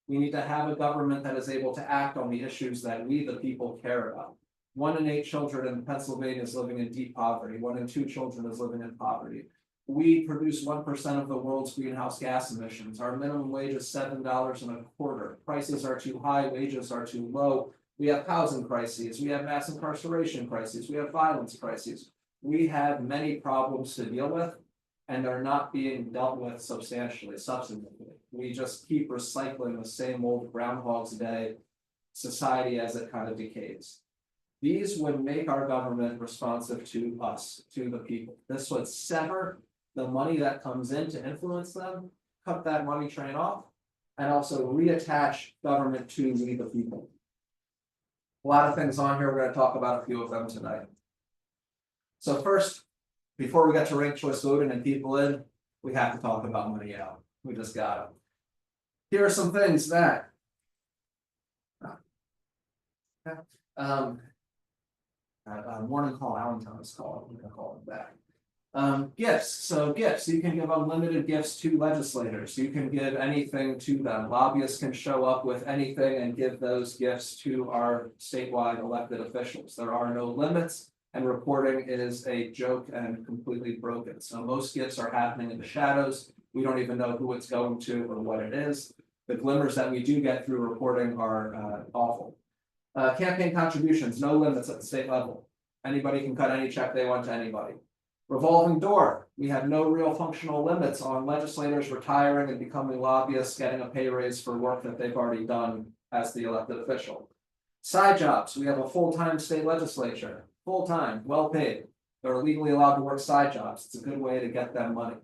S8: We need to have a government that is able to act on the issues that we the people care about. 1 in 8 children in Pennsylvania is living in deep poverty. 1 in 2 children is living in poverty. We produce 1% of the world's greenhouse gas emissions. Our minimum wage is $7.25. Prices are too high, wages are too low. We have housing crises, we have mass incarceration crises, we have violence crises. We have many problems to deal with, and they're not being dealt with substantially, substantively. We just keep recycling the same old Groundhog's Day society as it kind of decays. These would make our government responsive to us, to the people. This would sever the money that comes in to influence them, cut that money train off, and also reattach government to we the people. A lot of things on here, we're going to talk about a few of them tonight. So first, before we get to ranked choice voting and people in, we have to talk about money out. We just got it. Here are some things that morning call Allentown is called. I'm gonna call it back. Gifts. So gifts, you can give unlimited gifts to legislators. You can give anything to them. Lobbyists can show up with anything and give those gifts to our statewide elected officials. There are no limits, and reporting is a joke and completely broken. So most gifts are happening in the shadows. We don't even know who it's going to or what it is. The glimmers that we do get through reporting are awful. Campaign contributions, no limits at the state level. Anybody can cut any check they want to anybody. Revolving door, we have no real functional limits on legislators retiring and becoming lobbyists, getting a pay raise for work that they've already done as the elected official. Side jobs, we have a full-time state legislature, full-time, well-paid. They're legally allowed to work side jobs. It's a good way to get them money.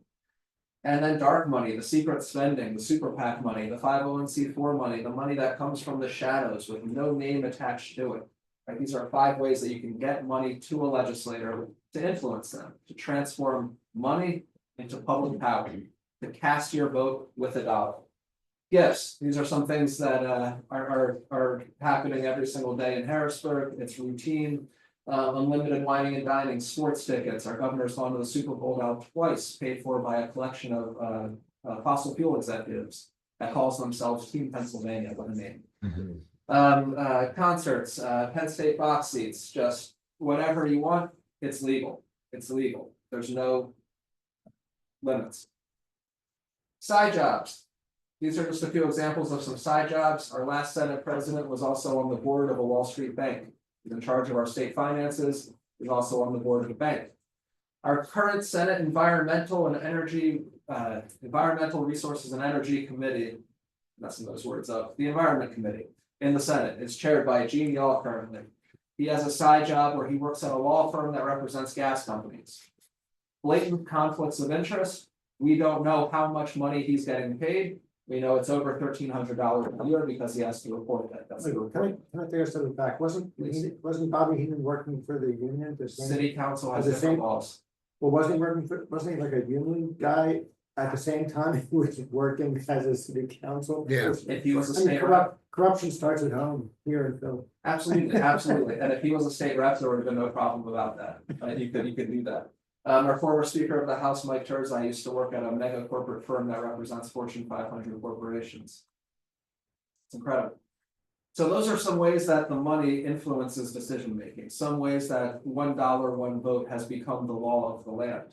S8: And then dark money, the secret spending, the super PAC money, the 501c4 money, the money that comes from the shadows with no name attached to it. Right? These are 5 ways that you can get money to a legislator to influence them, to transform money into public power, to cast your vote with a dollar. Gifts, these are some things that are happening every single day in Harrisburg. It's routine. Unlimited wining and dining, sports tickets. Our governor's gone to the Super Bowl now twice, paid for by a collection of fossil fuel executives that calls themselves Team Pennsylvania, what a name. Concerts, Penn State box seats, just whatever you want, it's legal. It's legal. There's no limits. Side jobs. These are just a few examples of some side jobs. Our last Senate president was also on the board of a Wall Street bank. He's in charge of our state finances. He's also on the board of the bank. Our current Senate Environmental and Energy, Environmental Resources and Energy Committee, messing those words up, the Environment Committee in the Senate is chaired by Gene Yaw currently. He has a side job where he works at a law firm that represents gas companies. Blatant conflicts of interest. We don't know how much money he's getting paid. We know it's over $1,300 a year because he has to report that. That's the
S4: Can
S8: report.
S4: I take a step back? Wasn't Bobby Heenan working for the union? The same-
S8: City council has
S4: The
S8: different
S4: same-
S8: laws.
S4: Well, wasn't he like a union guy at the same time he was working as a city council?
S7: Yeah.
S8: If he was a
S4: I mean,
S8: state rep,
S4: corruption starts at home here in Phil.
S8: absolutely, absolutely. And if he was a state rep, there would have been no problem about that. You could do that. Our former Speaker of the House, Mike Turzai, used to work at a mega corporate firm that represents Fortune 500 corporations. It's incredible. So those are some ways that the money influences decision making, some ways that $1, one vote has become the law of the land.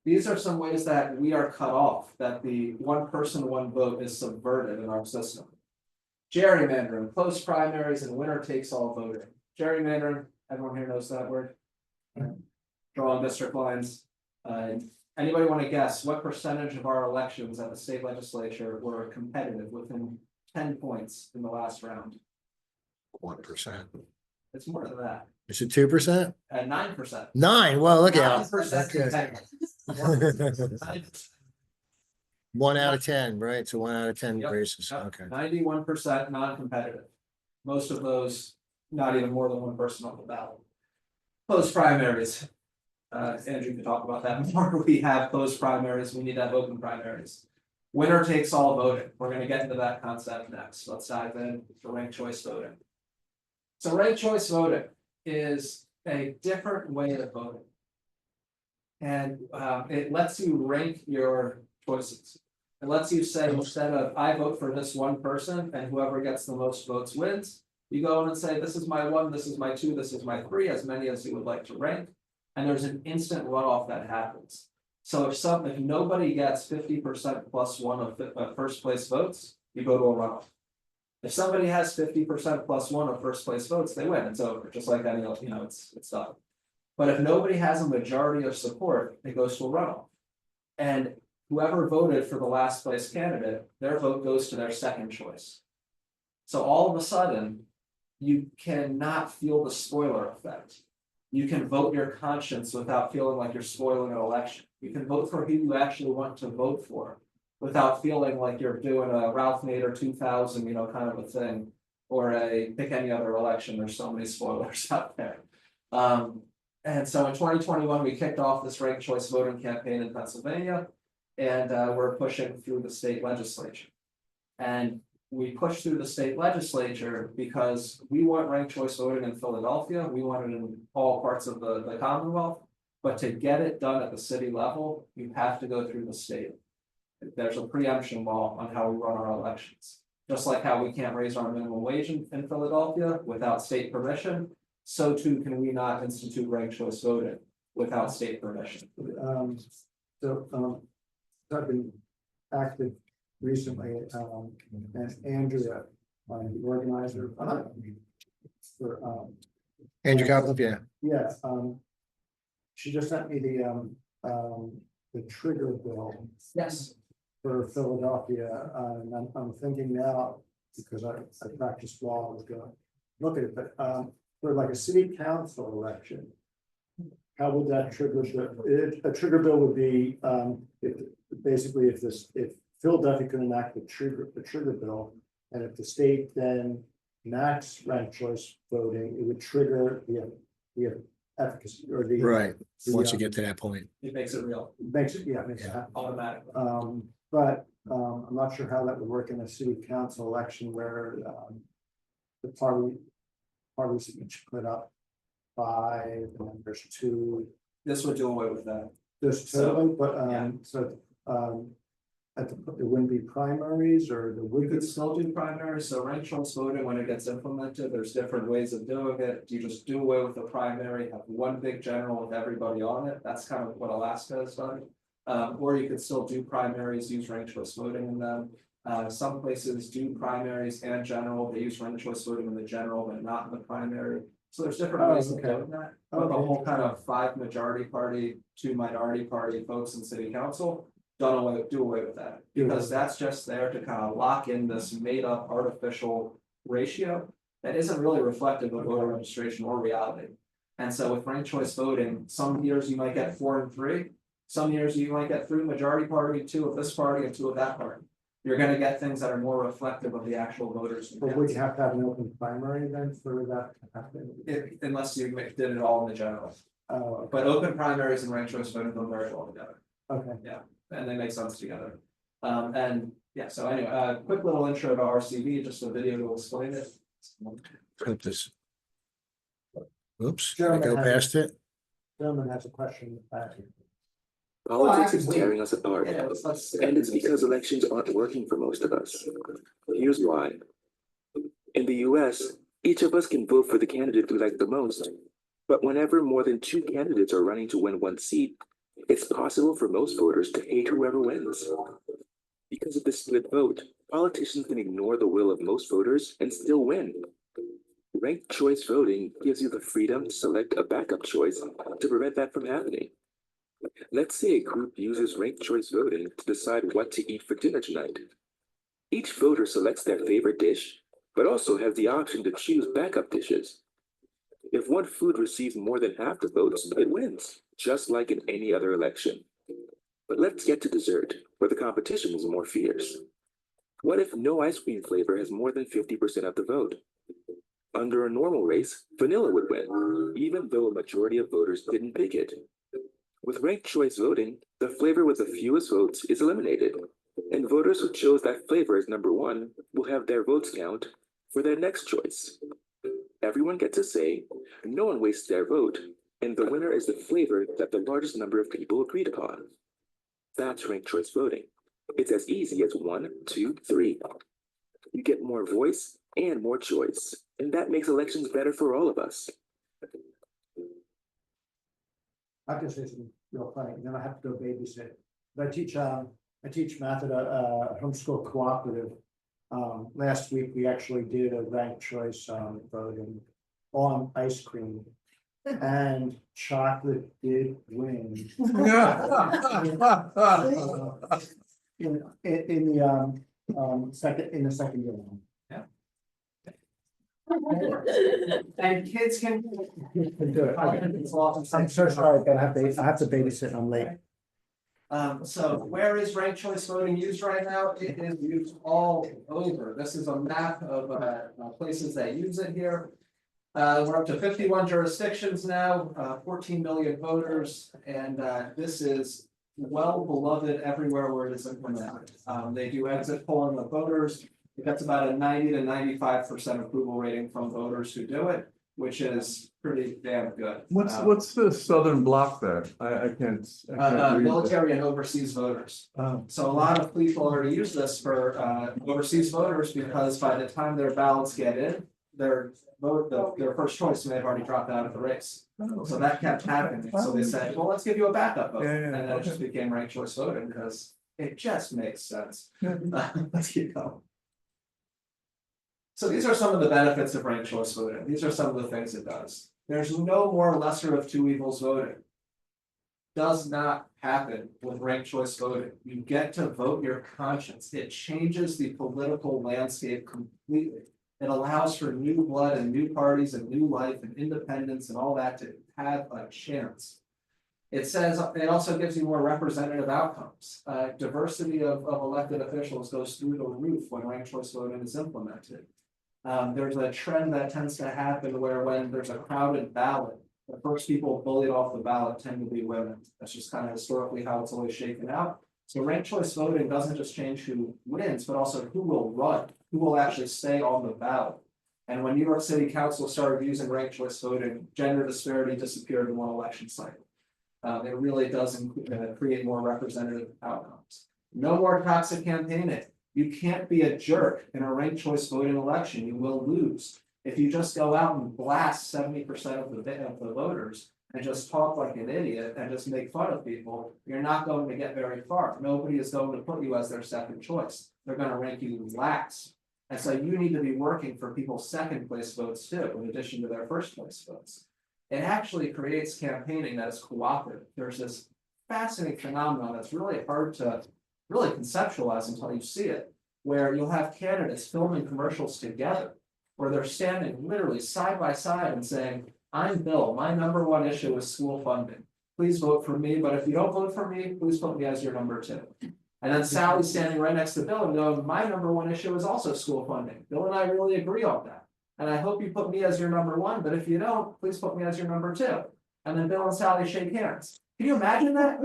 S8: These are some ways that we are cut off, that the one person, one vote is subverted in our system. Gerrymandering, close primaries, and winner takes all voting. Gerrymandering, everyone here knows that word? Drawing district lines. Anybody want to guess what percentage of our elections at the state legislature were competitive within 10 points in the last round?
S7: 1%.
S8: It's more than that,
S7: Is it 2%?
S8: at 9%.
S7: 9, well, look out.
S8: 9%
S7: Okay. 1 out of 10, right? So 1 out of 10
S8: Yep,
S7: races, okay.
S8: 91% non-competitive. Most of those, not even more than one person on the ballot. Close primaries. Andrew can talk about that more. We have closed primaries. We need to have open primaries. Winner takes all voting. We're gonna get into that concept next. Let's dive in to ranked choice voting. So ranked choice voting is a different way of voting. And it lets you rank your choices. It lets you say, instead of I vote for this one person and whoever gets the most votes wins, you go in and say, this is my 1, this is my 2, this is my 3, as many as you would like to rank. And there's an instant runoff that happens. So if nobody gets 50% plus 1 of first place votes, you go to a runoff. If somebody has 50% plus 1 of first place votes, they win. It's over, just like any, it's done. But if nobody has a majority of support, it goes to a runoff. And whoever voted for the last place candidate, their vote goes to their second choice. So all of a sudden, you cannot feel the spoiler effect. You can vote your conscience without feeling like you're spoiling an election. You can vote for who you actually want to vote for without feeling like you're doing a Ralph Nader 2000, kind of a thing, or pick any other election. There's so many spoilers out there. And so in 2021, we kicked off this ranked choice voting campaign in Pennsylvania, and we're pushing through the state legislature. And we pushed through the state legislature because we want ranked choice voting in Philadelphia. We want it in all parts of the Commonwealth. But to get it done at the city level, you have to go through the state. There's a preemption law on how we run our elections. Just like how we can't raise our minimum wage in Philadelphia without state permission, so too can we not institute ranked choice voting without state permission.
S4: I've been active recently, and Andrea, the organizer. For
S7: Andrew Copland, yeah.
S4: yeah, she just sent me the trigger bill
S8: Yes.
S4: for Philadelphia, and I'm thinking now, because I practiced law, I was gonna look at it, but for like a city council election. How would that trigger, a trigger bill would be, if Philadelphia could enact the trigger bill, and if the state then enacts ranked choice voting, it would trigger the efficacy or the.
S7: Right, once you
S4: the,
S7: get to that point.
S8: It makes it real,
S4: Makes it happen.
S8: automatically.
S4: But I'm not sure how that would work in a city council election where the parties each put up 5, and then there's 2.
S8: This would do away with that.
S4: There's
S8: So,
S4: totally, but
S8: yeah.
S4: it wouldn't be primaries, or the
S8: We
S4: would
S8: could still do primaries, so ranked choice voting, when it gets implemented, there's different ways of doing it. You just do away with the primary, have one big general with everybody on it. That's kind of what Alaska has done. Or you could still do primaries, use ranked choice voting in them. Some places do primaries and general, they use ranked choice voting in the general, but not in the primary. So there's different
S4: Oh,
S8: ways of
S4: okay.
S8: doing that, but the whole kind of 5 majority party, 2 minority party votes in city council. Do away with that, because that's just there to kind of lock in this made up artificial ratio. That isn't really reflective of voter registration or reality. And so with ranked choice voting, some years you might get 4 and 3. Some years you might get 3 majority party, 2 of this party and 2 of that party. You're gonna get things that are more reflective of the actual voters.
S4: But would you have to have an open primary then for that to happen?
S8: Unless you did it all in the general,
S4: Oh,
S8: but open primaries and ranked choice voting don't merge all together,
S4: okay.
S8: and they make sense together. And yeah, so anyway, quick little intro to RCV, just a video to explain it.
S7: Put this. Oops, did I
S4: Gentlemen
S7: go
S4: have-
S7: past it?
S4: Gentleman has a question.
S9: Politics is tearing us apart,
S8: Yeah, let's.
S9: and it's because elections aren't working for most of us. Here's why. In the US, each of us can vote for the candidate we like the most, but whenever more than 2 candidates are running to win 1 seat, it's possible for most voters to hate whoever wins. Because of the split vote, politicians can ignore the will of most voters and still win. Ranked choice voting gives you the freedom to select a backup choice to prevent that from happening. Let's say a group uses ranked choice voting to decide what to eat for dinner tonight. Each voter selects their favorite dish, but also has the option to choose backup dishes. If one food receives more than half the votes, it wins, just like in any other election. But let's get to dessert, where the competition is more fierce. What if no ice cream flavor has more than 50% of the vote? Under a normal race, vanilla would win, even though a majority of voters didn't pick it. With ranked choice voting, the flavor with the fewest votes is eliminated, and voters who chose that flavor as number 1 will have their votes count for their next choice. Everyone gets a say, no one wastes their vote, and the winner is the flavor that the largest number of people agreed upon. That's ranked choice voting. It's as easy as 1, 2, 3. You get more voice and more choice, and that makes elections better for all of us.
S4: I can say something real funny, then I have to go babysit. But I teach math at a homeschool cooperative. Last week, we actually did a ranked choice voting on ice cream. And chocolate did win. In the second year.
S8: And kids can.
S4: Do it. I'm so sorry, but I have to babysit, and I'm late.
S8: So where is ranked choice voting used right now? It is used all over. This is a map of places that use it here. We're up to 51 jurisdictions now, 14 million voters, and this is well beloved everywhere where it is implemented. They do exit polling of voters. It gets about a 90 to 95% approval rating from voters who do it, which is pretty damn good.
S10: What's the southern block there? I can't read it.
S8: Military and overseas voters. So a lot of people already use this for overseas voters because by the time their ballots get in, their first choice may have already dropped out of the race. So that kept happening. So they said, well, let's give you a backup vote.
S10: Yeah,
S8: And then it
S10: okay.
S8: just became ranked choice voting because it just makes sense. Let's keep going. So these are some of the benefits of ranked choice voting. These are some of the things it does. There's no more lesser of 2 evils voting. Does not happen with ranked choice voting. You get to vote your conscience. It changes the political landscape completely. It allows for new blood and new parties and new life and independence and all that to have a chance. It says, it also gives you more representative outcomes. Diversity of elected officials goes through the roof when ranked choice voting is implemented. There's a trend that tends to happen where when there's a crowded ballot, the first people bullied off the ballot tend to be women. That's just kind of historically how it's always shaken out. So ranked choice voting doesn't just change who wins, but also who will run, who will actually stay on the ballot. And when New York City Council started using ranked choice voting, gender disparity disappeared in one election cycle. It really does create more representative outcomes. No more toxic campaigning. You can't be a jerk in a ranked choice voting election. You will lose. If you just go out and blast 70% of the voters and just talk like an idiot and just make fun of people, you're not going to get very far. Nobody is going to put you as their second choice. they're gonna rank you last. And so you need to be working for people's second place votes too, in addition to their first place votes. It actually creates campaigning that is cooperative. There's this fascinating phenomenon that's really hard to really conceptualize until you see it, where you'll have candidates filming commercials together, where they're standing literally side by side and saying, I'm Bill, my number one issue is school funding. Please vote for me, but if you don't vote for me, please put me as your number 2. And then Sally's standing right next to Bill and going, my number one issue is also school funding. Bill and I really agree on that. And I hope you put me as your number 1, but if you don't, please put me as your number 2. And then Bill and Sally shake hands. Can you imagine that?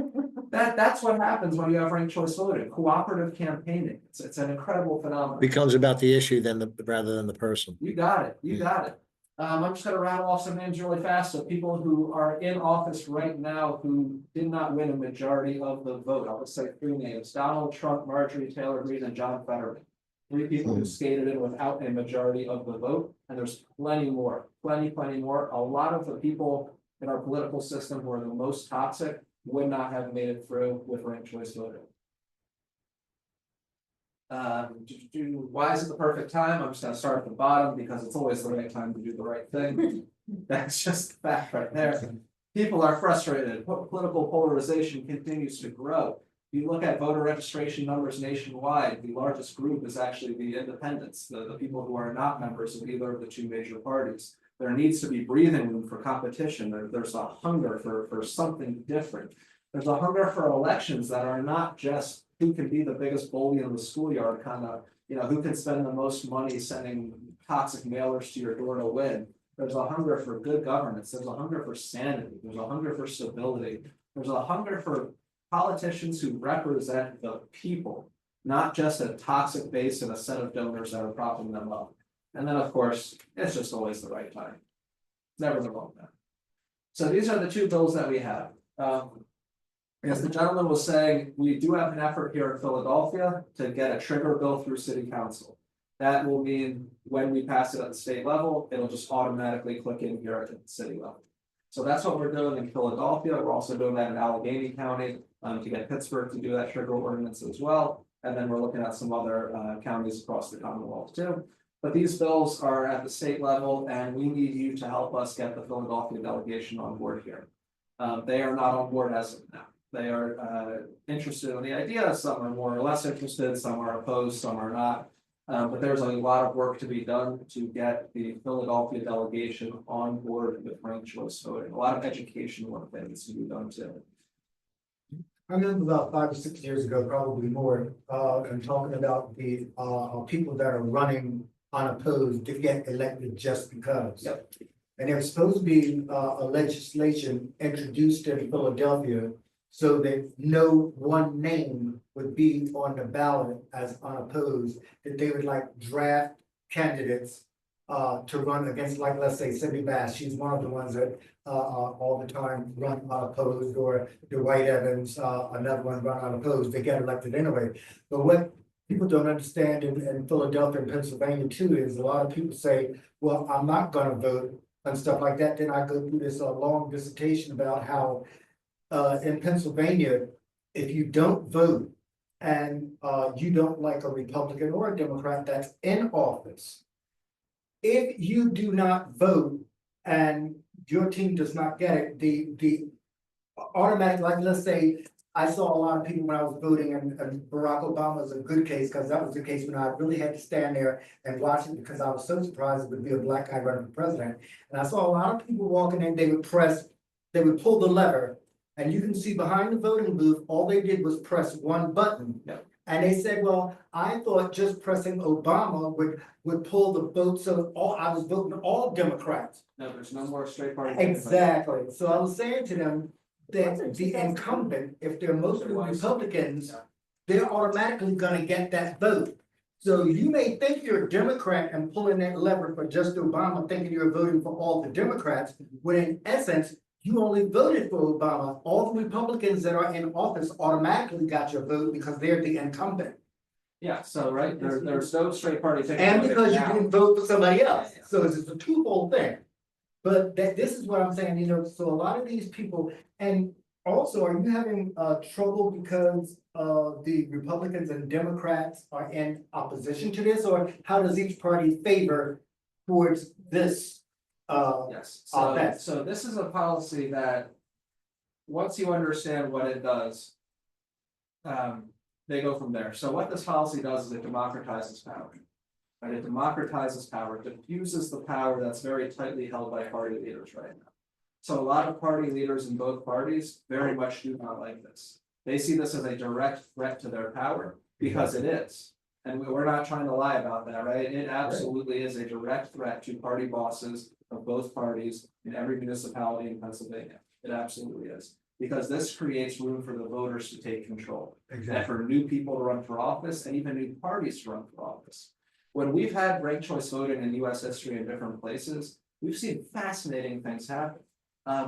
S8: That's what happens when you have ranked choice voting, cooperative campaigning. It's an incredible phenomenon.
S7: Becomes about the issue rather than the person.
S8: You got it, you got it. I'm just gonna rattle off some names really fast, so people who are in office right now who did not win a majority of the vote, I'll just say 3 names: Donald Trump, Marjorie Taylor Greene, and John Fetterman. 3 people who skated in without a majority of the vote, and there's plenty more, plenty more. A lot of the people in our political system who are the most toxic would not have made it through with ranked choice voting. Why is it the perfect time? I'm just gonna start at the bottom because it's always the right time to do the right thing. That's just the fact right there. People are frustrated. Political polarization continues to grow. If you look at voter registration numbers nationwide, the largest group is actually the independents, the people who are not members of either of the 2 major parties. There needs to be breathing room for competition. There's a hunger for something different. There's a hunger for elections that are not just who can be the biggest bully in the schoolyard, kind of, who can spend the most money sending toxic mailers to your door to win. There's a hunger for good governance. There's a hunger for sanity. There's a hunger for stability. There's a hunger for politicians who represent the people, not just a toxic base and a set of donors that are propping them up. And then, of course, it's just always the right time. Never the wrong time. So these are the 2 bills that we have. As the gentleman was saying, we do have an effort here in Philadelphia to get a trigger bill through city council. That will mean when we pass it at the state level, it'll just automatically click in here at the city level. So that's what we're doing in Philadelphia. We're also doing that in Allegheny County to get Pittsburgh to do that trigger ordinance as well. And then we're looking at some other counties across the Commonwealth too. But these bills are at the state level, and we need you to help us get the Philadelphia delegation on board here. They are not on board as of now. They are interested in the idea. Some are more or less interested, some are opposed, some are not. But there's a lot of work to be done to get the Philadelphia delegation on board with ranked choice voting. A lot of educational work that needs to be done too.
S3: I remember about 5 or 6 years ago, probably more, and talking about the people that are running unopposed to get elected just because.
S8: Yep.
S3: And there's supposed to be a legislation introduced in Philadelphia so that no one name would be on the ballot as unopposed, that they would draft candidates to run against, let's say Cindy Bass. She's one of the ones that all the time run unopposed, or Dwight Evans, another one run unopposed. They get elected anyway. But what people don't understand in Philadelphia and Pennsylvania too is a lot of people say, well, I'm not gonna vote and stuff like that. Then I go through this long dissertation about how in Pennsylvania, if you don't vote and you don't like a Republican or a Democrat that's in office, if you do not vote and your team does not get it, the automatic, let's say, I saw a lot of people when I was voting, and Barack Obama was a good case, because that was the case when I really had to stand there and watch it, because I was so surprised it would be a black guy running for president. And I saw a lot of people walking in, they would pull the lever, and you can see behind the voting booth, all they did was press one button.
S8: Yep.
S3: And they said, well, I thought just pressing Obama would pull the vote, so I was voting all Democrats.
S8: No, there's no more straight party.
S3: Exactly. So I was saying to them that the incumbent, if they're mostly Republicans, they're automatically gonna get that vote. So you may think you're a Democrat and pulling that lever for just Obama, thinking you're voting for all the Democrats, when in essence, you only voted for Obama. All the Republicans that are in office automatically got your vote because they're the incumbent.
S8: Yeah, so right, there's no straight party ticket.
S3: And because you didn't vote for somebody else. So it's a twofold thing. But this is what I'm saying, so a lot of these people, and also, are you having trouble because the Republicans and Democrats are in opposition to this, or how does each party favor towards this?
S8: Yes,
S3: Okay.
S8: so this is a policy that, once you understand what it does. They go from there. So what this policy does is it democratizes power. Right, it democratizes power, diffuses the power that's very tightly held by party leaders right now. So a lot of party leaders in both parties very much do not like this. They see this as a direct threat to their power, because it is. And we're not trying to lie about that, right? It absolutely is a direct threat to party bosses of both parties in every municipality in Pennsylvania. It absolutely is. Because this creates room for the voters to take control. And for new people to run for office and even new parties to run for office. When we've had ranked choice voting in US history in different places, we've seen fascinating things happen.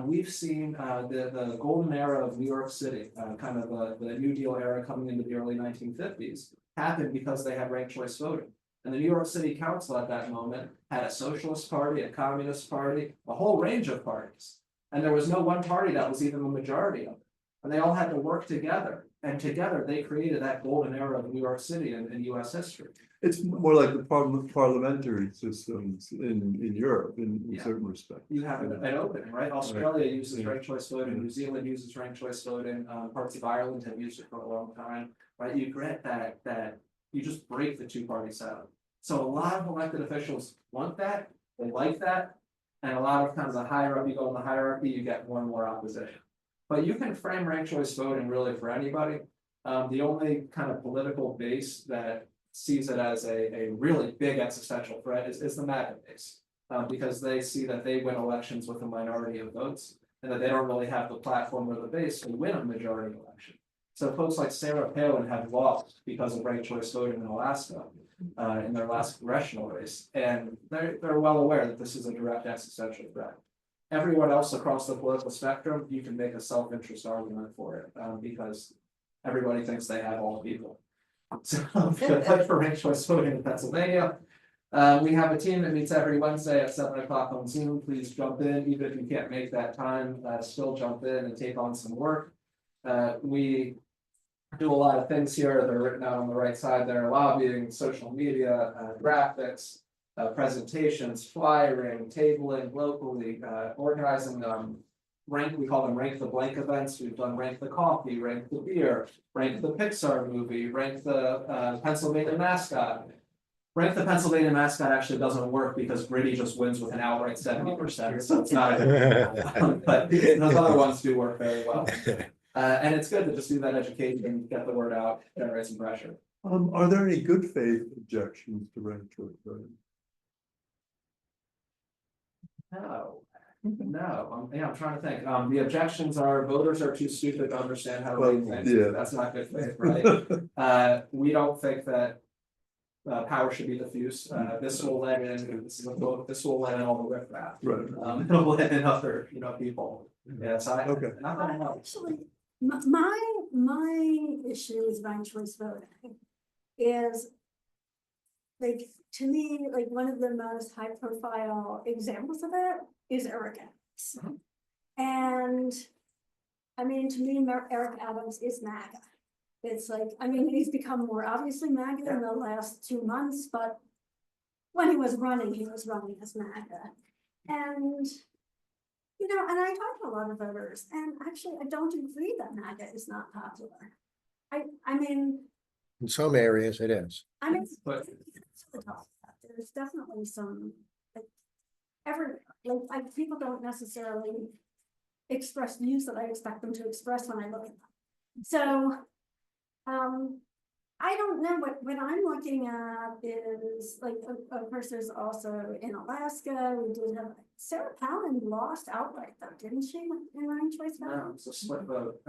S8: We've seen the golden era of New York City, kind of the New Deal era coming into the early 1950s, happen because they had ranked choice voting. And the New York City Council at that moment had a socialist party, a communist party, a whole range of parties. And there was no one party that was even the majority of it. And they all had to work together. And together they created that golden era of New York City in US history.
S10: It's more like the parliamentary systems in Europe in
S8: Yeah.
S10: certain respects.
S8: You have an opening, right? Australia uses ranked choice voting, New Zealand uses ranked choice voting, parts of Ireland have used it for a long time, right? You grant that you just break the two parties out. So a lot of elected officials want that, they like that. And a lot of times the higher up you go in the hierarchy, you get more and more opposition. But you can frame ranked choice voting really for anybody. The only kind of political base that sees it as a really big existential threat is the MAGA base. Because they see that they win elections with a minority of votes, and that they don't really have the platform or the base to win a majority election. So folks like Sarah Palin have lost because of ranked choice voting in Alaska. In their last congressional race, and they're well aware that this is a direct existential threat. Everyone else across the political spectrum, you can make a self-interest argument for it, because everybody thinks they have all the people. So, fight for ranked choice voting in Pennsylvania. We have a team that meets every Wednesday at 7 o'clock on Zoom. Please jump in, even if you can't make that time, still jump in and take on some work. We do a lot of things here that are written out on the right side there: lobbying, social media, graphics, presentations, flyering, tabling locally, organizing we call them rank the blank events. We've done rank the coffee, rank the beer, rank the Pixar movie, rank the Pennsylvania mascot. Rank the Pennsylvania mascot actually doesn't work because Gritty just wins with an outright 70%, so it's not. But those other ones do work very well. And it's good to just do that education, get the word out, generate some pressure.
S10: Are there any good faith objections to ranked choice voting?
S8: No, I'm trying to think. The objections are voters are too stupid to understand how to read
S10: Well,
S8: things.
S10: yeah.
S8: That's not good faith, right? We don't think that power should be diffused. This will let in, this will let in all the riffraff.
S10: Right.
S8: It'll let in other, people. Yeah, so
S10: Okay.
S8: not that I know.
S11: Actually, my issue with ranked choice voting is, like, to me, like, one of the most high profile examples of it is Eric Adams. And I mean, to me, Eric Adams is MAGA. It's like, I mean, he's become more obviously MAGA in the last 2 months, but when he was running as MAGA. And and I talk to a lot of voters, and actually, I don't agree that MAGA is not popular. I mean,
S7: In some areas it is.
S8: But
S11: there's definitely some, like people don't necessarily express views that I expect them to express when I look at them. So, I don't know what I'm looking at is like, of course, there's also in Alaska, we did have Sarah Palin lost outright though, didn't she, in ranked choice voting?
S8: it's a split vote.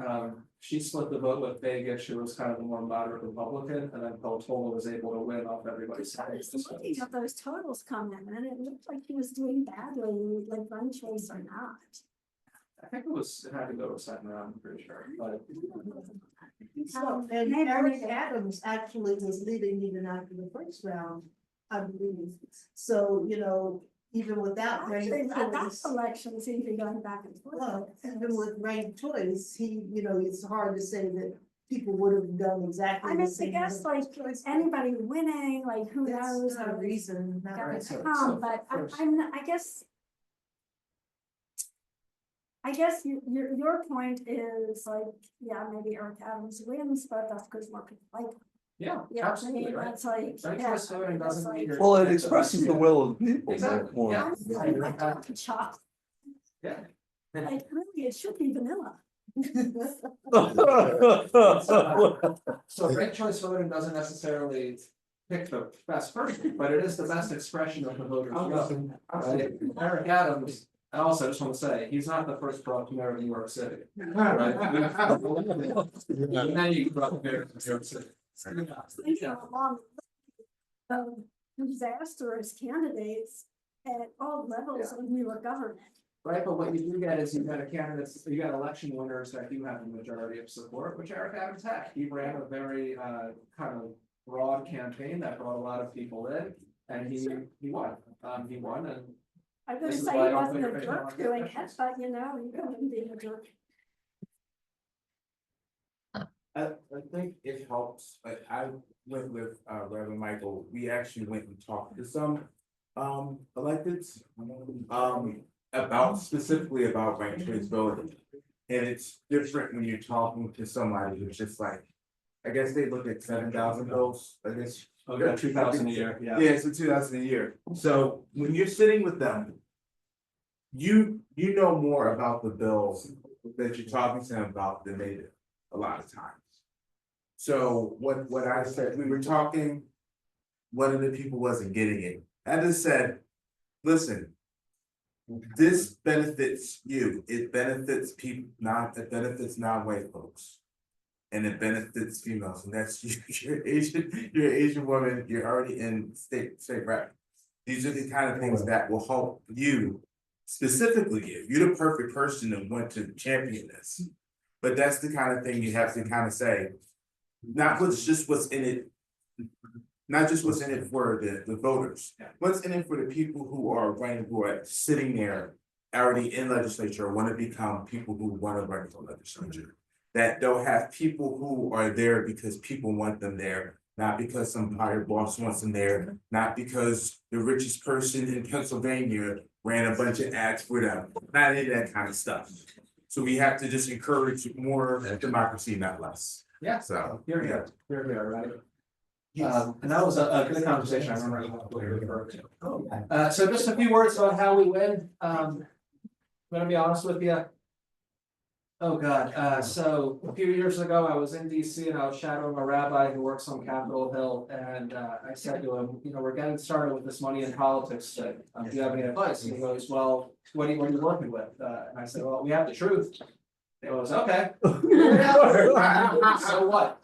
S8: She split the vote with Vegas. She was kind of the more moderate Republican, and then Peltola was able to win off everybody's
S11: I
S8: side.
S11: was looking at those totals come in, and it looked like he was doing badly, like ranked choice or not.
S8: I think it had to go to a second round, I'm pretty sure, but.
S2: So, and Eric Adams actually was leading even after the first round, I believe. So, even without
S11: Actually,
S2: ranked
S11: that
S2: choice,
S11: election seemed to be going back and forth.
S2: well, even with ranked choice, he, it's hard to say that people would have done exactly
S11: I
S2: the
S11: mean, I
S2: same.
S11: guess like anybody winning, like who
S2: That's
S11: knows?
S2: not a
S11: how it's
S2: reason, not
S11: gonna
S2: right.
S11: come, but I guess your point is like, yeah, maybe Eric Adams wins, but that's because more people like him.
S8: Yeah,
S11: Yeah, I
S8: absolutely,
S11: mean,
S8: right.
S11: that's like.
S8: Ranked
S11: yeah,
S8: choice voting
S11: that's
S8: doesn't
S11: like-
S8: mean you're-
S10: Well, it expresses the will of the people.
S8: Exactly,
S10: more.
S8: yeah.
S11: Honestly, I like chocolate,
S8: Yeah.
S11: like really, it should be vanilla.
S8: So ranked choice voting doesn't necessarily pick the best person, but it is the best expression of the voters' will. Right? Eric Adams, and also I just want to say, he's not the first corrupt mayor of New York City. Right? And then you corrupt mayor of New York City.
S11: Thinking along. Disastrous candidates at all levels of New York government.
S8: Right, but what you do get is you got you got election winners that do have a majority of support, which Eric Adams had. He ran a very kind of broad campaign that brought a lot of people in, and he won. He won, and
S11: I
S8: This
S11: wouldn't
S8: is
S11: say
S8: why I
S11: he
S8: don't
S11: wasn't
S8: think
S11: a
S8: it's
S11: jerk
S8: like
S11: doing
S8: that.
S11: it, but you know, you couldn't be a jerk.
S12: I think it helps, but I went with Reverend Michael, we actually went and talked to some electeds. Specifically about ranked choice voting. And it's different when you're talking to somebody who's just like, I guess they look at 7,000 votes, I guess.
S8: okay, 2,000 a year, yeah.
S12: Yeah, so 2,000 a year. So when you're sitting with them, you know more about the bills that you're talking to them about than they do a lot of times. So what I said, we were talking, one of the people wasn't getting it. I just said, listen, this benefits you, it benefits it benefits non-white folks. And it benefits females, and that's you, you're an Asian woman, you're already in state rep. These are the kind of things that will help you, specifically you, you're the perfect person to want to champion this. But that's the kind of thing you have to kind of say, not what's in it. Not just what's in it for the voters, what's in it for the people who are running, who are sitting there already in legislature, or want to become people who want to run for legislature. That they'll have people who are there because people want them there, not because some hired boss wants them there, not because the richest person in Pennsylvania ran a bunch of ads for them, not any of that kind of stuff. So we have to just encourage more democracy, not less.
S8: Yeah,
S12: So,
S8: here we are, right? And that was a good conversation, I remember what you referred to. So just a few words about how we win. I'm gonna be honest with you. Oh, God, so a few years ago, I was in DC and I was shadowing a rabbi who works on Capitol Hill, and I said to him, you know, we're getting started with this money in politics thing. Do you have any advice? And he goes, well, what are you working with? And I said, well, we have the truth. He goes, okay. So what?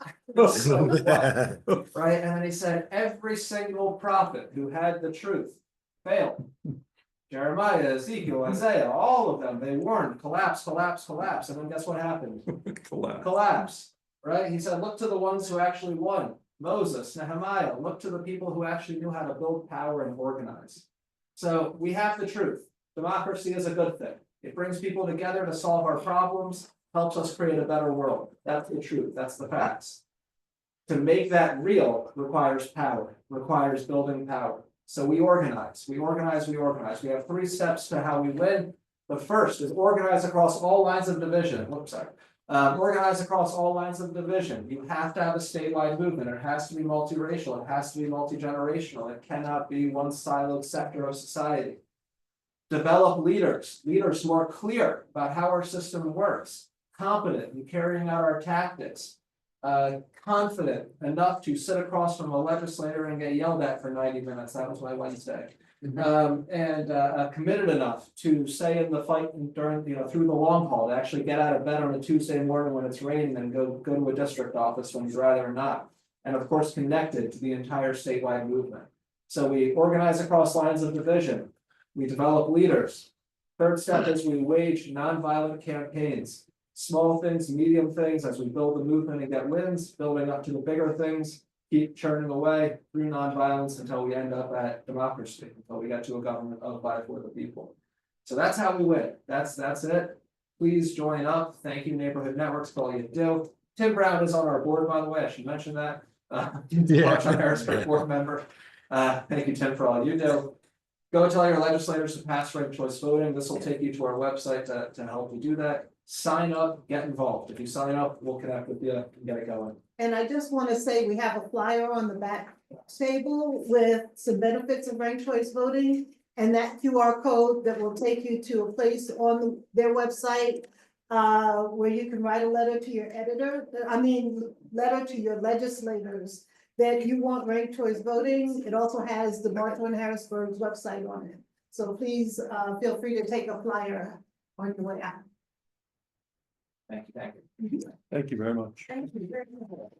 S8: So what? Right, and then he said, every single prophet who had the truth failed. Jeremiah, Ezekiel, Isaiah, all of them, they warned, collapse, collapse, collapse, and then guess what happened? Collapse, right? He said, look to the ones who actually won. Moses, Nehemiah, look to the people who actually knew how to build power and organize. So we have the truth. Democracy is a good thing. It brings people together to solve our problems, helps us create a better world. That's the truth, that's the facts. To make that real requires power, requires building power. So we organize, we organize, we organize. We have 3 steps to how we win. The first is organize across all lines of division. Whoops, sorry. Organize across all lines of division. You have to have a statewide movement. It has to be multiracial. It has to be multi-generational. It cannot be one siloed sector of society. Develop leaders who are clear about how our system works, competent in carrying out our tactics, confident enough to sit across from a legislator and get yelled at for 90 minutes. That was my Wednesday. And committed enough to stay in the fight during, through the long haul, to actually get out of bed on a Tuesday morning when it's raining and go to a district office when you'd rather not. And of course, connected to the entire statewide movement. So we organize across lines of division. We develop leaders. Third step is we wage nonviolent campaigns. Small things, medium things, as we build the movement and get wins, building up to the bigger things, keep churning away through nonviolence until we end up at democracy, until we get to a government of by for the people. So that's how we win. That's it. Please join up. Thank you, Neighborhood Networks, for all you do. Tim Brown is on our board, by the way, I should mention that.
S7: Yeah.
S8: Part-time Harrisburg board member. Thank you, Tim, for all you do. Go tell your legislators to pass ranked choice voting. This will take you to our website to help you do that. Sign up, get involved. If you sign up, we'll connect with you and get it going.
S2: And I just want to say, we have a flyer on the back table with some benefits of ranked choice voting. And that QR code that will take you to a place on their website where you can write a letter to your editor, letter to your legislators that you want ranked choice voting. It also has the Bartow and Harrisburg's website on it. So please feel free to take a flyer on your way out.
S8: Thank you.
S10: Thank you very much.
S2: Thank you very much.